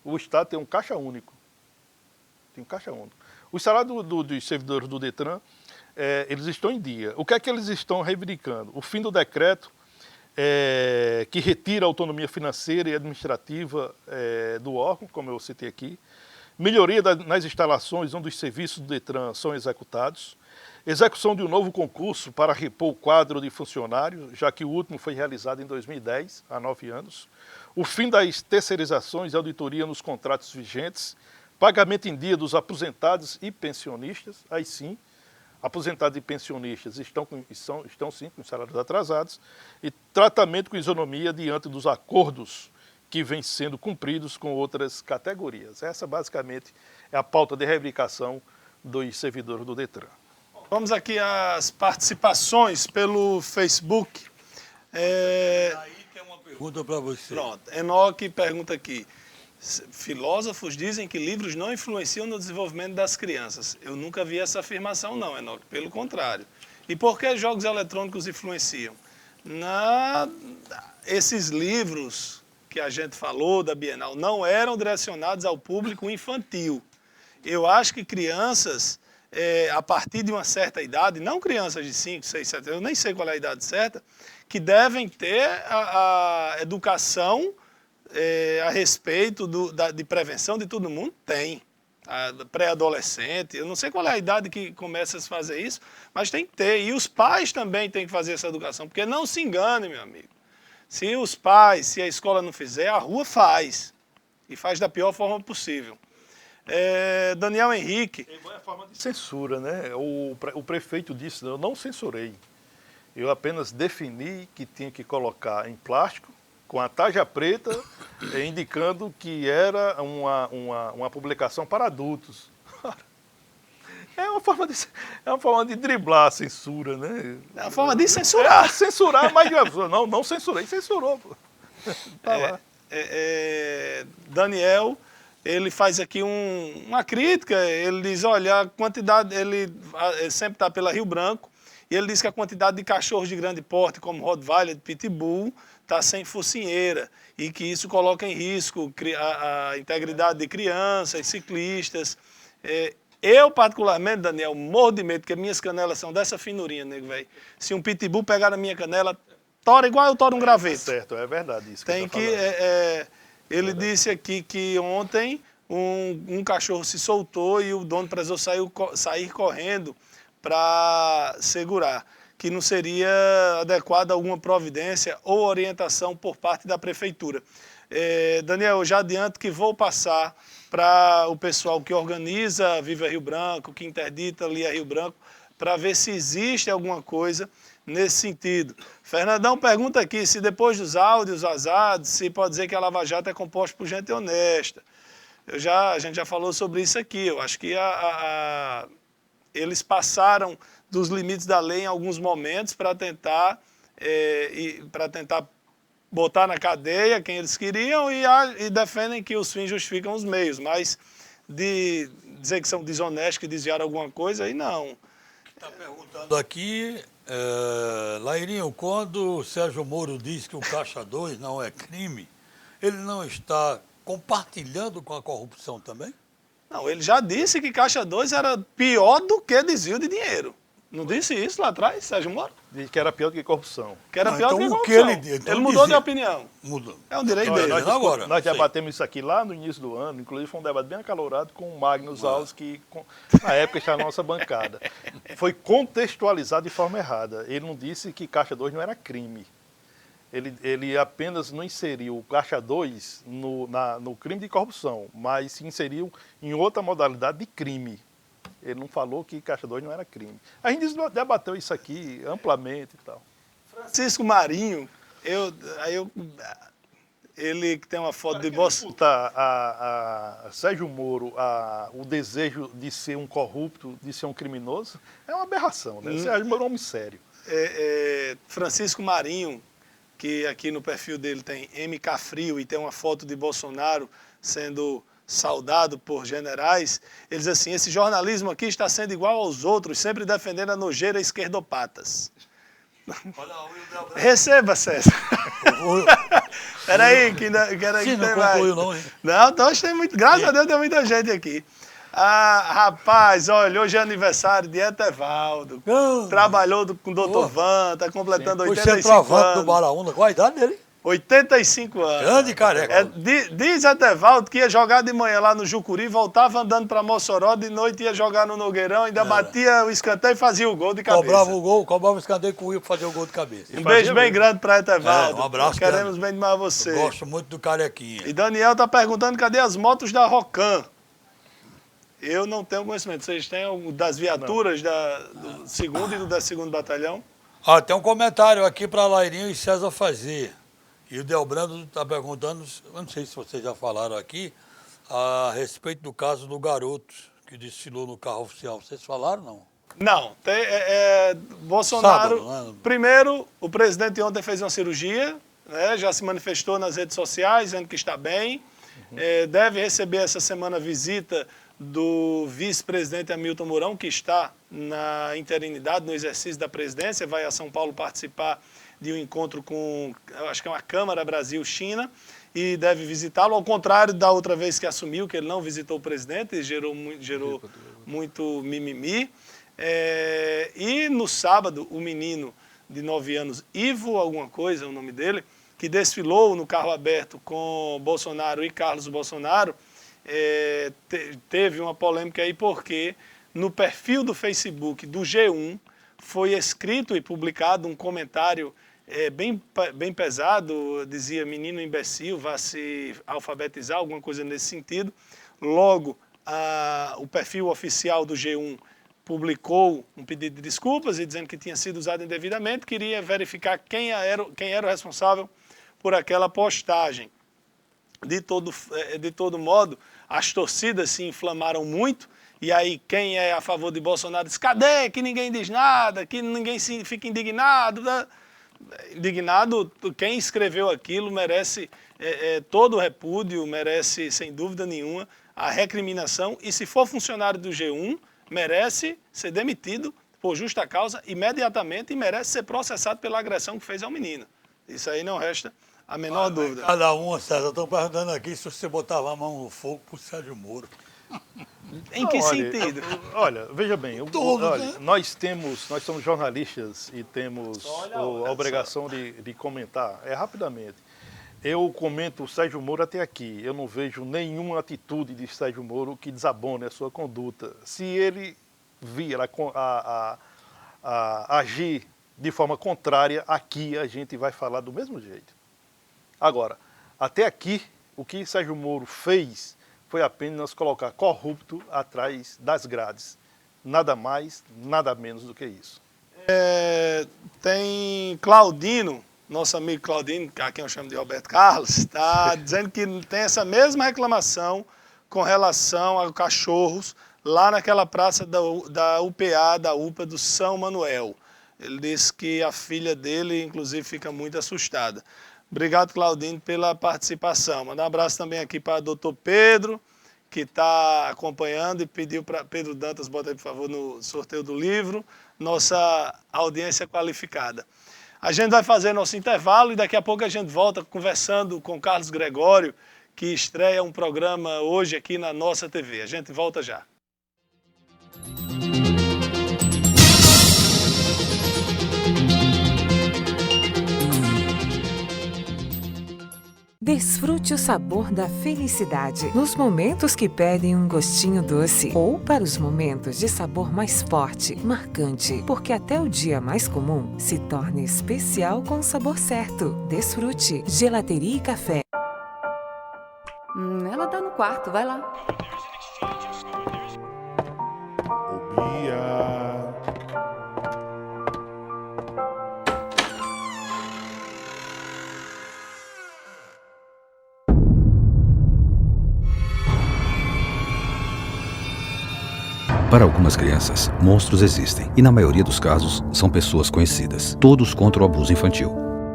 O Estado tem um caixa único. Tem um caixa único. Os salários dos servidores do Detran, eles estão em dia. O que é que eles estão reivindicando? O fim do decreto que retira a autonomia financeira e administrativa do órgão, como eu citei aqui. Melhoria nas instalações onde os serviços do Detran são executados. Execução de um novo concurso para repor o quadro de funcionários, já que o último foi realizado em 2010, há 9 anos. O fim das terceirizações e auditoria nos contratos vigentes. Pagamento em dia dos aposentados e pensionistas, aí sim, aposentados e pensionistas estão sim com salários atrasados e tratamento com isonomia diante dos acordos que vêm sendo cumpridos com outras categorias. Essa, basicamente, é a pauta de reivindicação dos servidores do Detran. Vamos aqui às participações pelo Facebook. Aí tem uma pergunta para você. Pronto, Enoque pergunta aqui. Filósofos dizem que livros não influenciam no desenvolvimento das crianças. Eu nunca vi essa afirmação não, Enoque, pelo contrário. E por que jogos eletrônicos influenciam? Esses livros que a gente falou da Bienal não eram direcionados ao público infantil. Eu acho que crianças, a partir de uma certa idade, não crianças de 5, 6, 7, eu nem sei qual é a idade certa, que devem ter a educação a respeito de prevenção de todo mundo, tem. Pré-adolescente, eu não sei qual é a idade que começa a se fazer isso, mas tem que ter. E os pais também têm que fazer essa educação, porque não se engane, meu amigo. Se os pais, se a escola não fizer, a rua faz. E faz da pior forma possível. Daniel Henrique. É a forma de censura, né? O prefeito disse, eu não censurei. Eu apenas defini que tinha que colocar em plástico, com a tarja preta, indicando que era uma publicação para adultos. É uma forma de driblar a censura, né? É uma forma de censurar. Censurar, mas não censurei, censurou. Tá lá. Daniel, ele faz aqui uma crítica, ele diz, olha, a quantidade, ele sempre está pela Rio Branco, e ele diz que a quantidade de cachorros de grande porte, como Rottweiler, Pitbull, está sem focinheira, e que isso coloca em risco a integridade de crianças, ciclistas. Eu, particularmente, Daniel, morro de medo, porque minhas canelas são dessa finurinha, nego, velho. Se um Pitbull pegar na minha canela, tora igual eu toro um graveto. Certo, é verdade isso. Tem ele disse aqui que ontem um cachorro se soltou e o dono precisou sair correndo para segurar, que não seria adequada alguma providência ou orientação por parte da prefeitura. Daniel, eu já adianto que vou passar para o pessoal que organiza Viva Rio Branco, que interdita ali a Rio Branco, para ver se existe alguma coisa nesse sentido. Fernandão pergunta aqui se depois dos áudios vazados, se pode dizer que a Lava Jato é composta por gente honesta. A gente já falou sobre isso aqui. Eu acho que eles passaram dos limites da lei em alguns momentos para tentar botar na cadeia quem eles queriam e defendem que os fins justificam os meios, mas de dizer que são desonestos, que desviaram alguma coisa, aí não. Está perguntando aqui, Lairinho, quando o Sérgio Moro diz que o Caixa 2 não é crime, ele não está compartilhando com a corrupção também? Não, ele já disse que Caixa 2 era pior do que desvio de dinheiro. Não disse isso lá atrás, Sérgio Moro? Disse que era pior do que corrupção. Que era pior então, do que o corrupção. que ele ele mudou de opinião. Mudou. É um direito Olha, dele. nós debatemos isso aqui lá no início do ano, inclusive foi um debate bem acalorado com o Magnus Alves, que na época está na nossa bancada. Foi contextualizado de forma errada. Ele não disse que Caixa 2 não era crime. Ele apenas não inseriu o Caixa 2 no crime de corrupção, mas se inseriu em outra modalidade de crime. Ele não falou que Caixa 2 não era crime. A gente debateu isso aqui amplamente e tal. Francisco Marinho, ele que tem uma foto de Bolsonaro. A Sérgio Moro, o desejo de ser um corrupto, de ser um criminoso, é uma aberração, né? Sérgio Moro é um homem sério. Francisco Marinho, que aqui no perfil dele tem MK Frio e tem uma foto de Bolsonaro sendo saudado por generais, ele diz assim, esse jornalismo aqui está sendo igual aos outros, sempre defendendo a nojeira esquerdopatas. Receba, César. Espera aí, que tem não mais. concluiu não, hein? Não, então hoje tem muito, graças a Deus tem muita gente aqui. Rapaz, olha, hoje é aniversário de Etevaldo. Trabalhou com o Dr. Van, está completando 85 anos. do Baraúna, qual a idade dele? 85 anos. Grande careca. Diz Etevaldo que ia jogar de manhã lá no Jucuri, voltava andando para Mossoró, de noite ia jogar no Nogueirão, ainda batia o escanteio e fazia o gol de cabeça. Cobrava o escanteio e corria para fazer o gol de cabeça. Um beijo bem grande para Etevaldo. Um abraço. Queremos bem demais você. Eu gosto muito do carequinha. E Daniel está perguntando cadê as motos da Rocan. Eu não tenho conhecimento. Vocês têm das viaturas do 2º e do 12º Batalhão? Tem um comentário aqui para Lairinho e César fazer. E o Delbrando está perguntando, eu não sei se vocês já falaram aqui, a respeito do caso do garoto que desfilou no carro oficial. Vocês falaram, não? Não. Bolsonaro... Sábado, né? Primeiro, o presidente ontem fez uma cirurgia, né, já se manifestou nas redes sociais, dizendo que está bem. Deve receber essa semana a visita do vice-presidente Hamilton Mourão, que está na interinidade, no exercício da presidência, vai a São Paulo participar de um encontro com, eu acho que é uma Câmara Brasil-China, e deve visitá-lo, ao contrário da outra vez que assumiu, que ele não visitou o presidente, e gerou muito mimimi. E no sábado, o menino de 9 anos, Ivo alguma coisa, é o nome dele, que desfilou no carro aberto com Bolsonaro e Carlos Bolsonaro, teve uma polêmica aí porque no perfil do Facebook do G1 foi escrito e publicado um comentário bem pesado, dizia menino imbecil, vá se alfabetizar, alguma coisa nesse sentido. Logo, o perfil oficial do G1 publicou um pedido de desculpas e dizendo que tinha sido usado indevidamente, queria verificar quem era o responsável por aquela postagem. De todo modo, as torcidas se inflamaram muito, e aí quem é a favor de Bolsonaro diz, cadê? Que ninguém diz nada, que ninguém fica indignado. Indignado, quem escreveu aquilo merece todo o repúdio, merece, sem dúvida nenhuma, a recriminação, e se for funcionário do G1, merece ser demitido por justa causa imediatamente e merece ser processado pela agressão que fez ao menino. Isso aí não resta a menor dúvida. Cada um, César, estão perguntando aqui se você botava a mão no fogo pro Sérgio Moro. Em que sentido? Olha, veja bem, né? nós somos jornalistas e temos a obrigação de comentar. Rapidamente. Eu comento o Sérgio Moro até aqui. Eu não vejo nenhuma atitude de Sérgio Moro que desabone a sua conduta. Se ele vir a agir de forma contrária, aqui a gente vai falar do mesmo jeito. Agora, até aqui, o que Sérgio Moro fez foi apenas colocar corrupto atrás das grades. Nada mais, nada menos do que isso. Tem Claudino, nosso amigo Claudino, a quem eu chamo de Roberto Carlos, está dizendo que tem essa mesma reclamação com relação a cachorros lá naquela praça da UPA, da UPA do São Manuel. Ele disse que a filha dele, inclusive, fica muito assustada. Obrigado, Claudino, pela participação. Mandar um abraço também aqui para o doutor Pedro, que está acompanhando e pediu para Pedro Dantas, bota aí, por favor, no sorteio do livro, nossa audiência qualificada. A gente vai fazer nosso intervalo e daqui a pouco a gente volta conversando com Carlos Gregório, que estreia um programa hoje aqui na nossa TV. A gente volta já. Desfrute o sabor da felicidade nos momentos que pedem um gostinho doce ou para os momentos de sabor mais forte, marcante, porque até o dia mais comum se torna especial com o sabor certo. Desfrute Gelateria e Café. Ela tá no quarto, vai lá. Para algumas crianças, monstros existem e, na maioria dos casos, são pessoas conhecidas. Todos contra o abuso infantil.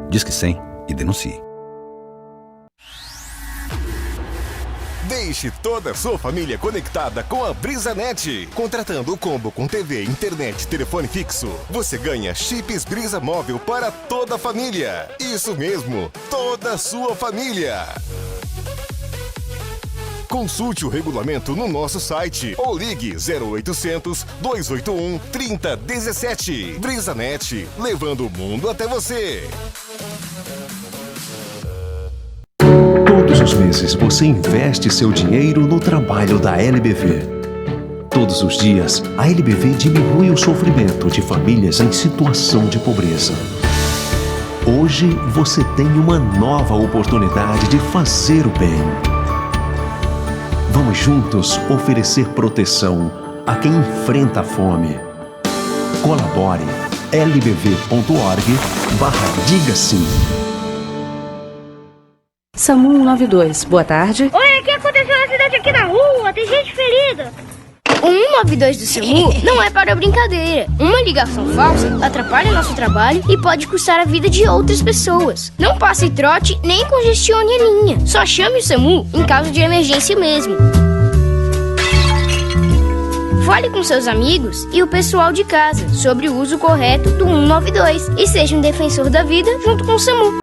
Disque 100 e denuncie. Deixe toda a sua família conectada com a BrisaNet. Contratando o combo com TV, internet, telefone fixo, você ganha chips Brisa Móvel para toda a família. Isso mesmo, toda a sua família. Consulte o regulamento no nosso site ou ligue 0800 281 3017. BrisaNet, levando o mundo até você. Todos os meses você investe seu dinheiro no trabalho da LBV. Todos os dias, a LBV diminui o sofrimento de famílias em situação de pobreza. Hoje você tem uma nova oportunidade de fazer o bem. Vamos juntos oferecer proteção a quem enfrenta a fome. Colabore lbv.org/diga sim. SAMU 192, boa tarde. Oi, o que aconteceu na cidade aqui na rua? Tem gente ferida. O 192 do SAMU não é para brincadeira. Uma ligação falsa atrapalha nosso trabalho e pode custar a vida de outras pessoas. Não passe trote nem congestione a linha. Só chame o SAMU em caso de emergência mesmo. Fale com seus amigos e o pessoal de casa sobre o uso correto do 192 e seja um defensor da vida junto com o SAMU.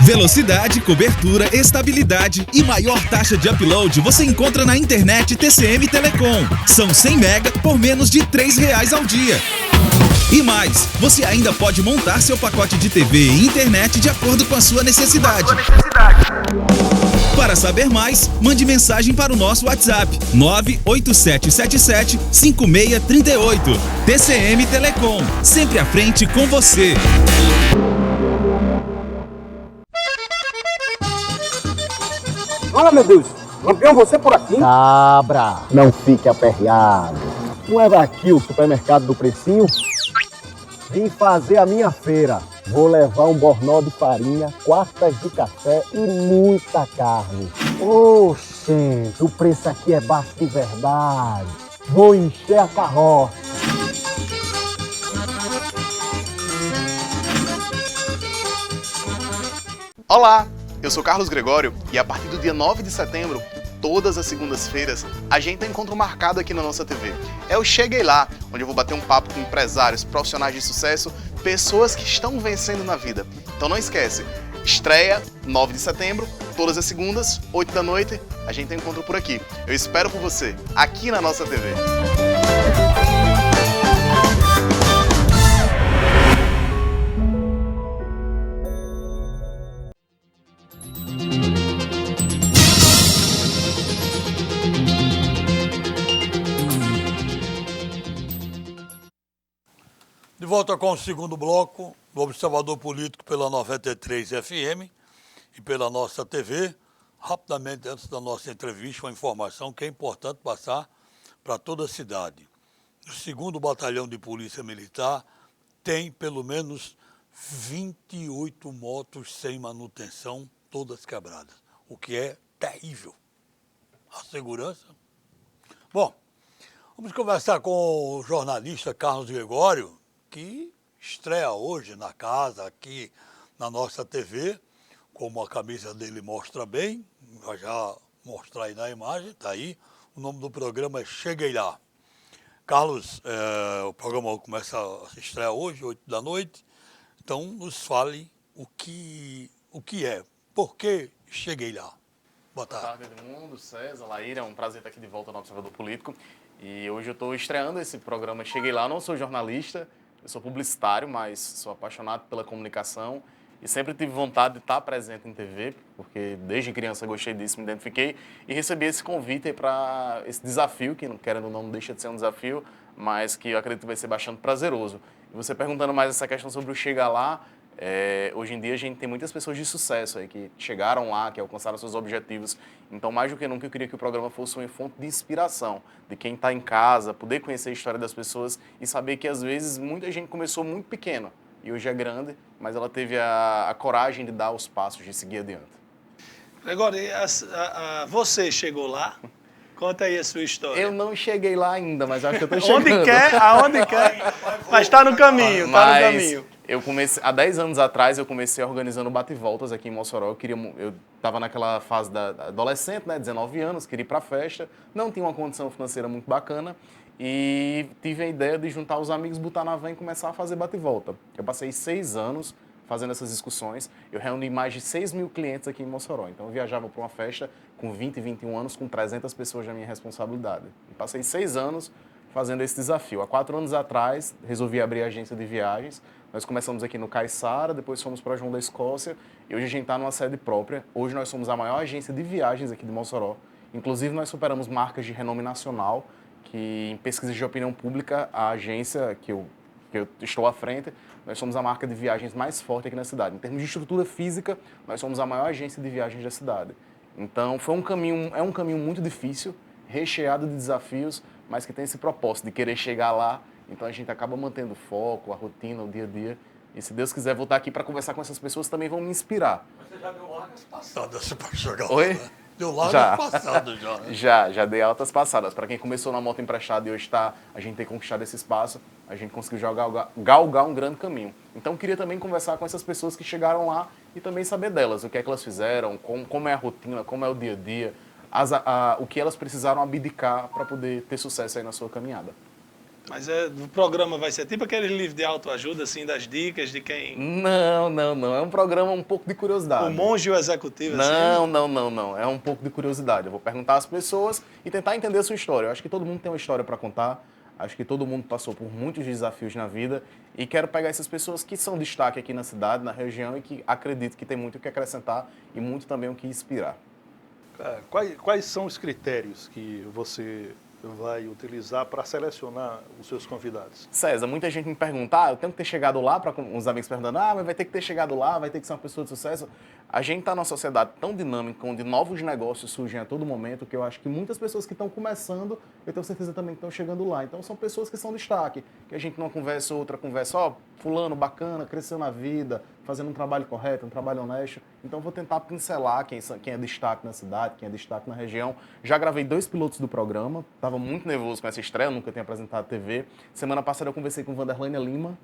Velocidade, cobertura, estabilidade e maior taxa de upload você encontra na internet TCM Telecom. São 100 mega por menos de R$3 ao dia. E mais, você ainda pode montar seu pacote de TV e internet de acordo com a sua necessidade. Para saber mais, mande mensagem para o nosso WhatsApp 987775638. TCM Telecom, sempre à frente com você. Olha, meu Deus, Lampião, você por aqui? Cabra, não fique aperreado. Não é aqui o supermercado do Precinho? Vim fazer a minha feira. Vou levar um bornó de farinha, quartas de café e muita carne. Oxente, o preço aqui é baixo de verdade. Vou encher a carroça. Olá, eu sou Carlos Gregório e a partir do dia 9 de setembro, todas as segundas-feiras, a gente tem um encontro marcado aqui na nossa TV. É o Cheguei Lá, onde eu vou bater um papo com empresários, profissionais de sucesso, pessoas que estão vencendo na vida. Então não esquece, estreia 9 de setembro, todas as segundas, 8 da noite, a gente tem um encontro por aqui. Eu espero por você, aqui na nossa TV. De volta com o segundo bloco do Observador Político pela 93 FM e pela nossa TV. Rapidamente, antes da nossa entrevista, uma informação que é importante passar para toda a cidade. O 2º Batalhão de Polícia Militar tem pelo menos 28 motos sem manutenção, todas quebradas, o que é terrível. A segurança. Bom, vamos conversar com o jornalista Carlos Gregório, que estreia hoje na casa, aqui na nossa TV, como a camisa dele mostra bem, vai já mostrar aí na imagem, está aí, o nome do programa é Cheguei Lá. Carlos, o programa começa a se estrear hoje, 8 da noite, então nos fale o que é, por que Cheguei Lá. Boa tarde. Boa tarde, Edmundo, César, Laíra, é um prazer estar aqui de volta no Observador Político. E hoje eu estou estreando esse programa Cheguei Lá, eu não sou jornalista, eu sou publicitário, mas sou apaixonado pela comunicação e sempre tive vontade de estar presente em TV, porque desde criança gostei disso, me identifiquei e recebi esse convite para esse desafio, que querendo ou não deixa de ser um desafio, mas que eu acredito que vai ser bastante prazeroso. E você perguntando mais essa questão sobre o chegar lá, hoje em dia a gente tem muitas pessoas de sucesso aí que chegaram lá, que alcançaram seus objetivos. Então, mais do que nunca, eu queria que o programa fosse uma fonte de inspiração, de quem está em casa, poder conhecer a história das pessoas e saber que, às vezes, muita gente começou muito pequena e hoje é grande, mas ela teve a coragem de dar os passos, de seguir adiante. Gregório, você chegou lá? Conta aí a sua história. Eu não cheguei lá ainda, mas acho que eu estou chegando. Aonde quer, mas está no caminho, está no caminho. Eu comecei, há 10 anos atrás, eu comecei organizando bate-voltas aqui em Mossoró. Eu estava naquela fase da adolescente, né, 19 anos, queria ir para a festa, não tinha uma condição financeira muito bacana e tive a ideia de juntar os amigos, botar na van e começar a fazer bate-volta. Eu passei 6 anos fazendo essas discussões, eu reuni mais de 6 mil clientes aqui em Mossoró. Então eu viajava para uma festa com 20 e 21 anos, com 300 pessoas na minha responsabilidade. E passei 6 anos fazendo esse desafio. Há 4 anos atrás, resolvi abrir a agência de viagens. Nós começamos aqui no Caiçara, depois fomos para João da Escócia e hoje a gente está numa sede própria. Hoje nós somos a maior agência de viagens aqui de Mossoró. Inclusive nós superamos marcas de renome nacional, que em pesquisas de opinião pública, a agência que eu estou à frente, nós somos a marca de viagens mais forte aqui na cidade. Em termos de estrutura física, nós somos a maior agência de viagens da cidade. Então é um caminho muito difícil. recheado de desafios, mas que tem esse propósito de querer chegar lá. Então a gente acaba mantendo o foco, a rotina, o dia a dia. E se Deus quiser voltar aqui para conversar com essas pessoas, também vão me inspirar. Você já deu largas passadas para chegar Oi? lá, né? Deu largas Já. passadas já, né? Já dei altas passadas. Para quem começou na moto emprestada e hoje a gente tem conquistado esse espaço, a gente conseguiu galgar um grande caminho. Então queria também conversar com essas pessoas que chegaram lá e também saber delas, o que é que elas fizeram, como é a rotina, como é o dia a dia, o que elas precisaram abdicar para poder ter sucesso aí na sua caminhada. Mas o programa vai ser tipo aquele livro de autoajuda, assim, das dicas de quem... Não. É um programa um pouco de curiosidade. O monge e o executivo, assim? Não. É um pouco de curiosidade. Eu vou perguntar às pessoas e tentar entender a sua história. Eu acho que todo mundo tem uma história para contar. Acho que todo mundo passou por muitos desafios na vida. E quero pegar essas pessoas que são destaque aqui na cidade, na região, e que acredito que tem muito o que acrescentar e muito também o que inspirar. Quais são os critérios que você vai utilizar para selecionar os seus convidados? César, muita gente me pergunta, eu tenho que ter chegado lá, para uns amigos perguntando, mas vai ter que ter chegado lá, vai ter que ser uma pessoa de sucesso. A gente está numa sociedade tão dinâmica, onde novos negócios surgem a todo momento, que eu acho que muitas pessoas que estão começando, eu tenho certeza também que estão chegando lá. Então são pessoas que são destaque, que a gente numa conversa, outra conversa, fulano, bacana, cresceu na vida, fazendo um trabalho correto, um trabalho honesto. Então vou tentar pincelar quem é destaque na cidade, quem é destaque na região. Já gravei 2 pilotos do programa, estava muito nervoso com essa estreia, nunca tinha apresentado TV. Semana passada eu conversei com Vanderlânia Lima,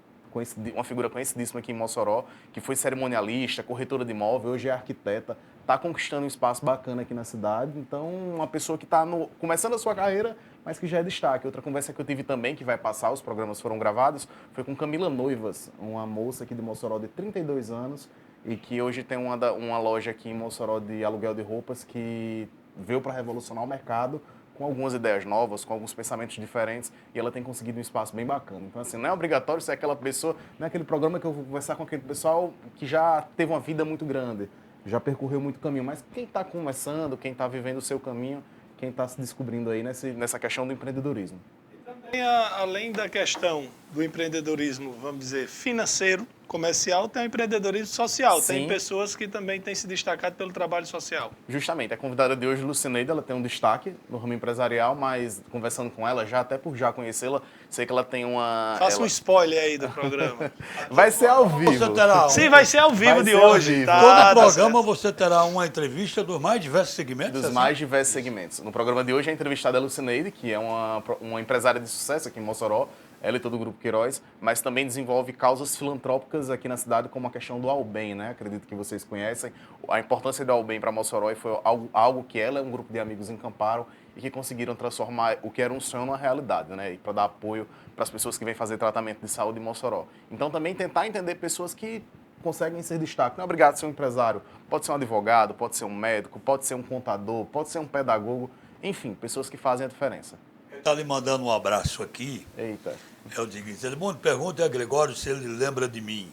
uma figura conhecidíssima aqui em Mossoró, que foi cerimonialista, corretora de imóvel, hoje é arquiteta, está conquistando um espaço bacana aqui na cidade. Então, uma pessoa que está começando a sua carreira, mas que já é destaque. Outra conversa que eu tive também, que vai passar, os programas foram gravados, foi com Camila Noivas, uma moça aqui de Mossoró de 32 anos e que hoje tem uma loja aqui em Mossoró de aluguel de roupas que veio para revolucionar o mercado, com algumas ideias novas, com alguns pensamentos diferentes, e ela tem conseguido um espaço bem bacana. Então, assim, não é obrigatório ser aquela pessoa, não é aquele programa que eu vou conversar com aquele pessoal que já teve uma vida muito grande, já percorreu muito caminho, mas quem está começando, quem está vivendo o seu caminho, quem está se descobrindo aí nessa questão do empreendedorismo. E também, além da questão do empreendedorismo, vamos dizer, financeiro, comercial, tem o empreendedorismo social. Sim. Tem pessoas que também têm se destacado pelo trabalho social. Justamente. A convidada de hoje, Lucineide, ela tem um destaque no ramo empresarial, mas conversando com ela, já até por já conhecê-la, sei que ela tem uma... Faça um spoiler aí do programa. Vai ser ao vivo. Você terá Sim, vai ser ao vivo de hoje. Tá, todo programa você terá uma entrevista dos mais diversos segmentos? Dos mais diversos segmentos. No programa de hoje, a entrevistada é a Lucineide, que é uma empresária de sucesso aqui em Mossoró, ela e todo o Grupo Queiroz, mas também desenvolve causas filantrópicas aqui na cidade, como a questão do Albem, né? Acredito que vocês conhecem. A importância do Albem para Mossoró foi algo que ela e um grupo de amigos encamparam e que conseguiram transformar o que era um sonho numa realidade, né? E para dar apoio para as pessoas que vêm fazer tratamento de saúde em Mossoró. Então também tentar entender pessoas que conseguem ser destaque. Não é obrigado a ser um empresário, pode ser um advogado, pode ser um médico, pode ser um contador, pode ser um pedagogo, enfim, pessoas que fazem a diferença. Está lhe mandando um abraço aqui. Eita. É o seguinte, ele pergunta a Gregório se ele lembra de mim.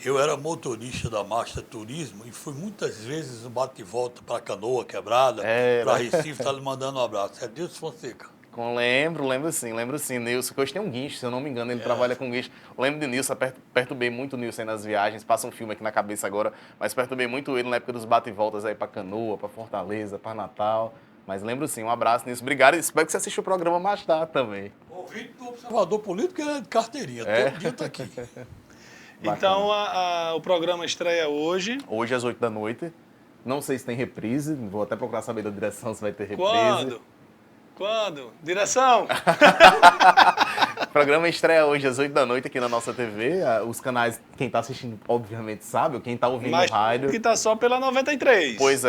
Eu era motorista da Marcha Turismo e fui muitas vezes no bate-volta para Canoa Quebrada, para Recife, está lhe mandando um abraço. É Nilson Fonseca. Lembro sim, Nilson, que hoje tem um guincho, se eu não me engano, ele trabalha com guincho. Lembro de Nilson, perturbei muito o Nilson aí nas viagens, passa um filme aqui na cabeça agora, mas perturbei muito ele na época dos bate-voltas aí para Canoa, para Fortaleza, para Natal. Mas lembro sim, um abraço nisso. Obrigado e espero que você assista o programa mais tarde também. O ouvinte do Observador Político é de carteirinha, todo dia está aqui. Então, o programa estreia hoje. Hoje às 20h. Não sei se tem reprise, vou até procurar saber da direção se vai ter reprise. Quando? Direção? O programa estreia hoje às 20h aqui na nossa TV. Os canais, quem está assistindo, obviamente sabe, ou quem está ouvindo no rádio. Que está só pela 93. Pois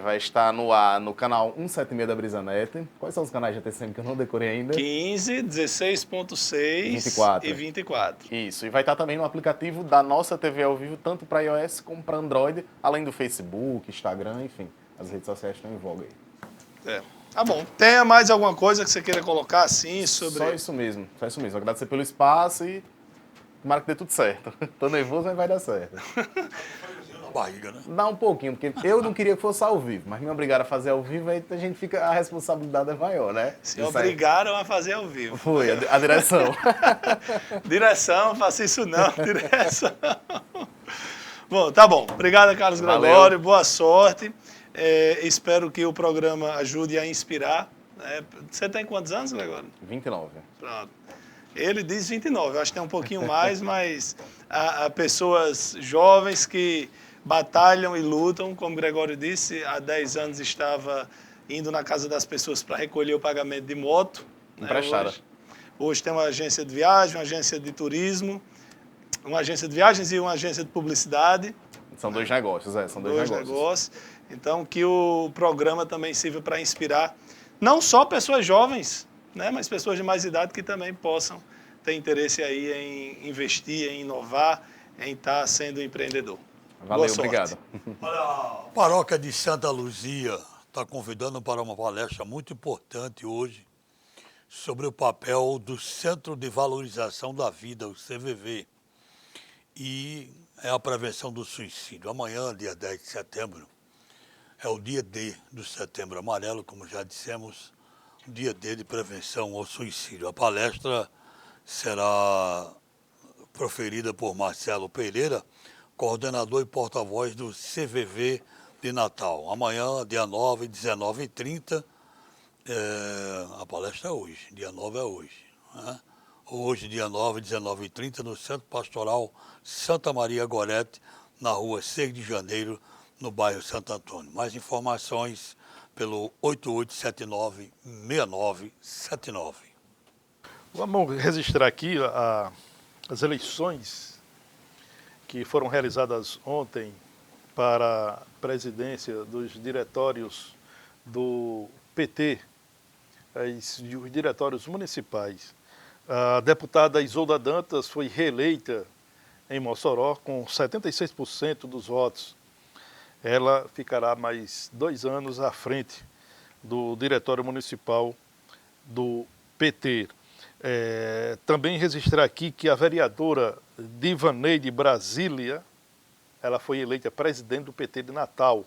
vai estar no ar no canal 176 da BrisaNet. Quais são os canais da TCM que eu não decorei ainda? 15, 16.6 24. e 24. Isso, e vai estar também no aplicativo da nossa TV ao vivo, tanto para iOS como para Android, além do Facebook, Instagram, enfim. As redes sociais estão em voga aí. Tá bom. Tenha mais alguma coisa que você queira colocar assim sobre... Só isso mesmo. Agradecer pelo espaço e tomara que dê tudo certo. Tô nervoso, mas vai dar certo. Na barriga, né? Dá um pouquinho, porque eu não queria que fosse ao vivo, mas me obrigaram a fazer ao vivo, aí a responsabilidade é maior, né? Se obrigaram a fazer ao vivo. Foi, a direção. Direção, faça isso não, direção. Bom, tá bom. Obrigado, Carlos Valeu. Gregório, boa sorte. Espero que o programa ajude a inspirar. Você tem quantos anos, Gregório? 29. Pronto. Ele diz 29, eu acho que tem um pouquinho mais, mas há pessoas jovens que batalham e lutam, como o Gregório disse, há 10 anos estava indo na casa das pessoas para recolher o pagamento de moto. Emprestada. Hoje tem uma agência de viagem, uma agência de turismo, uma agência de viagens e uma agência de publicidade. São dois negócios, são dois negócios. Então, que o programa também sirva para inspirar não só pessoas jovens, né, mas pessoas de mais idade que também possam ter interesse aí em investir, em inovar, em estar sendo empreendedor. Valeu, obrigado. Olha, a Paróquia de Santa Luzia está convidando para uma palestra muito importante hoje sobre o papel do Centro de Valorização da Vida, o CVV, e é a prevenção do suicídio. Amanhã, dia 10 de setembro, é o dia D do Setembro Amarelo, como já dissemos, o dia D de prevenção ao suicídio. A palestra será proferida por Marcelo Pereira, coordenador e porta-voz do CVV de Natal. Amanhã, dia 9, 19h30, a palestra é hoje, dia 9 é hoje. Né? Hoje, dia 9, 19h30, no Centro Pastoral Santa Maria Gorete, na rua 6 de janeiro, no bairro Santo Antônio. Mais informações pelo 8879-6979. Vamos registrar aqui as eleições que foram realizadas ontem para a presidência dos diretórios do PT, os diretórios municipais. A deputada Isolda Dantas foi reeleita em Mossoró com 76% dos votos. Ela ficará mais 2 anos à frente do Diretório Municipal do PT. Também registrar aqui que a vereadora Divaneide Brasília, ela foi eleita presidente do PT de Natal.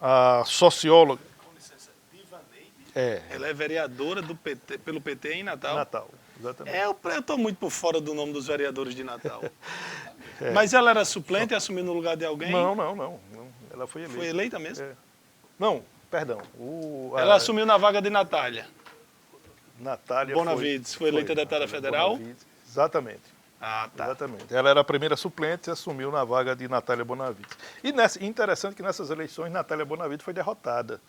A socióloga... Com licença, Divaneide? Ela é vereadora do PT, pelo PT em Natal? Natal, exatamente. Eu estou muito por fora do nome dos vereadores de Natal. Mas ela era suplente e assumiu no lugar de alguém? Não. Ela foi eleita. Foi eleita mesmo? Não, perdão. Ela assumiu na vaga de Natália. Natália Bonavides foi eleita deputada federal? Bonavides, exatamente. Ah, tá. Exatamente. Ela era a primeira suplente e assumiu na vaga de Natália Bonavides. E interessante que nessas eleições Natália Bonavides foi derrotada.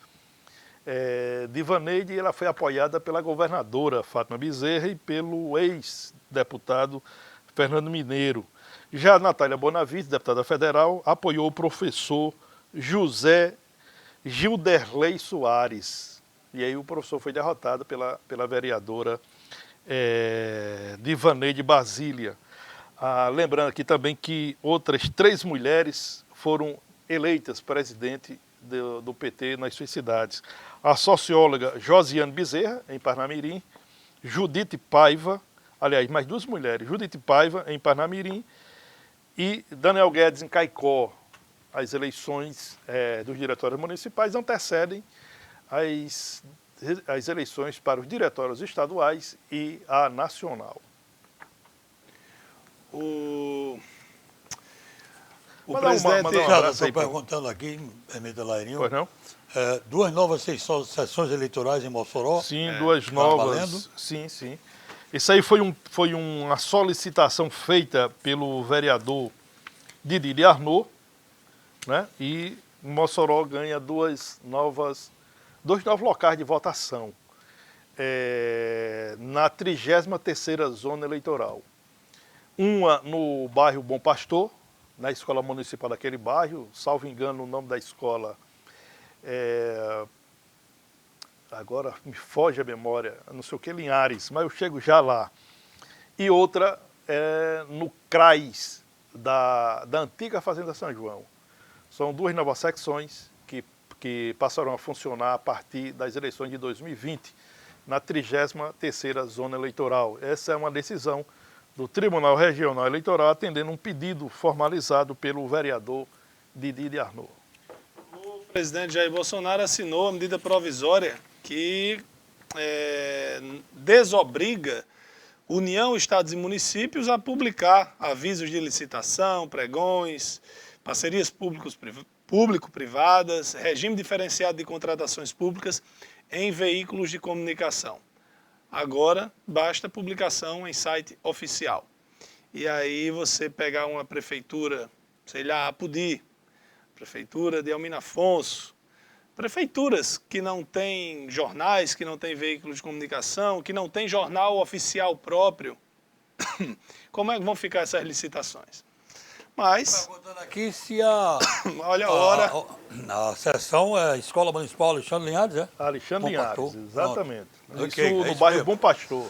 Divaneide, ela foi apoiada pela governadora Fátima Bezerra e pelo ex-deputado Fernando Mineiro. Já Natália Bonavides, deputada federal, apoiou o professor José Gilderley Soares. E aí o professor foi derrotado pela vereadora Divaneide Brasília. Lembrando aqui também que outras 3 mulheres foram eleitas presidente do PT nas suas cidades. A socióloga Josiane Bezerra, em Parnamirim, Judite Paiva, aliás, mais 2 mulheres, Judite Paiva, em Parnamirim, e Daniel Guedes, em Caicó. As eleições dos diretórios municipais antecedem as eleições para os diretórios estaduais e a nacional. O presidente... Estou perguntando aqui, permita, Lairinho. Pois não? 2 novas sessões eleitorais em Mossoró? Sim, 2 novas. Sim. Isso aí foi uma solicitação feita pelo vereador Didi de Arnaud, né? E Mossoró ganha 2 novos locais de votação na 33ª zona eleitoral. Uma no bairro Bom Pastor, na escola municipal daquele bairro, salvo engano o nome da escola agora me foge a memória, não sei o que, Linhares, mas eu chego já lá. E outra no CRAS da antiga Fazenda São João. São 2 novas secções que passaram a funcionar a partir das eleições de 2020, na 33ª zona eleitoral. Essa é uma decisão do Tribunal Regional Eleitoral, atendendo um pedido formalizado pelo vereador Didi de Arnaud. O presidente Jair Bolsonaro assinou a medida provisória que desobriga União, Estados e municípios a publicar avisos de licitação, pregões, parcerias público-privadas, regime diferenciado de contratações públicas em veículos de comunicação. Agora, basta publicação em site oficial. E aí você pegar uma prefeitura, sei lá, Apodi, prefeitura de Almina Afonso, prefeituras que não têm jornais, que não têm veículos de comunicação, que não têm jornal oficial próprio, como é que vão ficar essas licitações? Mas... Perguntando aqui se a... Olha a hora... A sessão é Escola Municipal Alexandre Linhares, é? Alexandre Linhares, exatamente. Pronto. Isso Ok, no bairro Bom Pastor.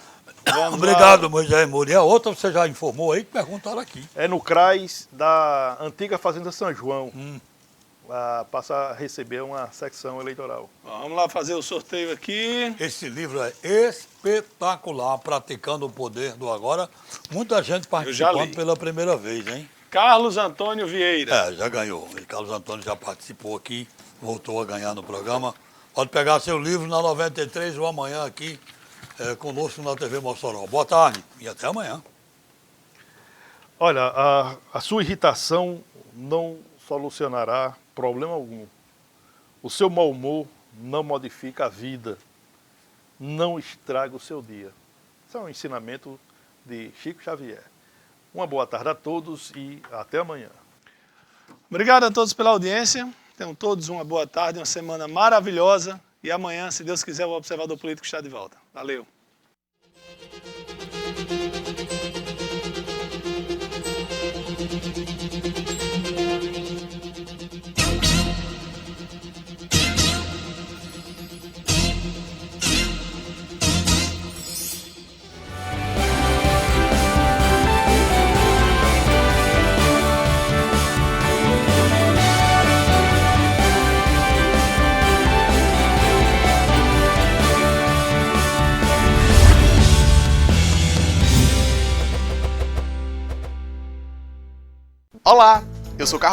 Obrigado, Moisés Moura. A outra você já informou aí, que perguntaram aqui. É no CRAS da antiga Fazenda São João. Passa a receber uma secção eleitoral. Vamos lá fazer o sorteio aqui. Esse livro é espetacular, Praticando o Poder do Agora. Muita gente participando pela primeira vez, hein? Carlos Antônio Vieira. Já ganhou. E Carlos Antônio já participou aqui, voltou a ganhar no programa. Pode pegar seu livro na 93 ou amanhã aqui conosco na TV Mossoró. Boa tarde e até amanhã. Olha, a sua irritação não solucionará problema algum. O seu mau humor não modifica a vida. Não estraga o seu dia. Isso é um ensinamento de Chico Xavier. Uma boa tarde a todos e até amanhã. Obrigado a todos pela audiência. Tenham todos uma boa tarde, uma semana maravilhosa. E amanhã, se Deus quiser, o Observador Político está de volta. Valeu! Olá, eu sou Carlos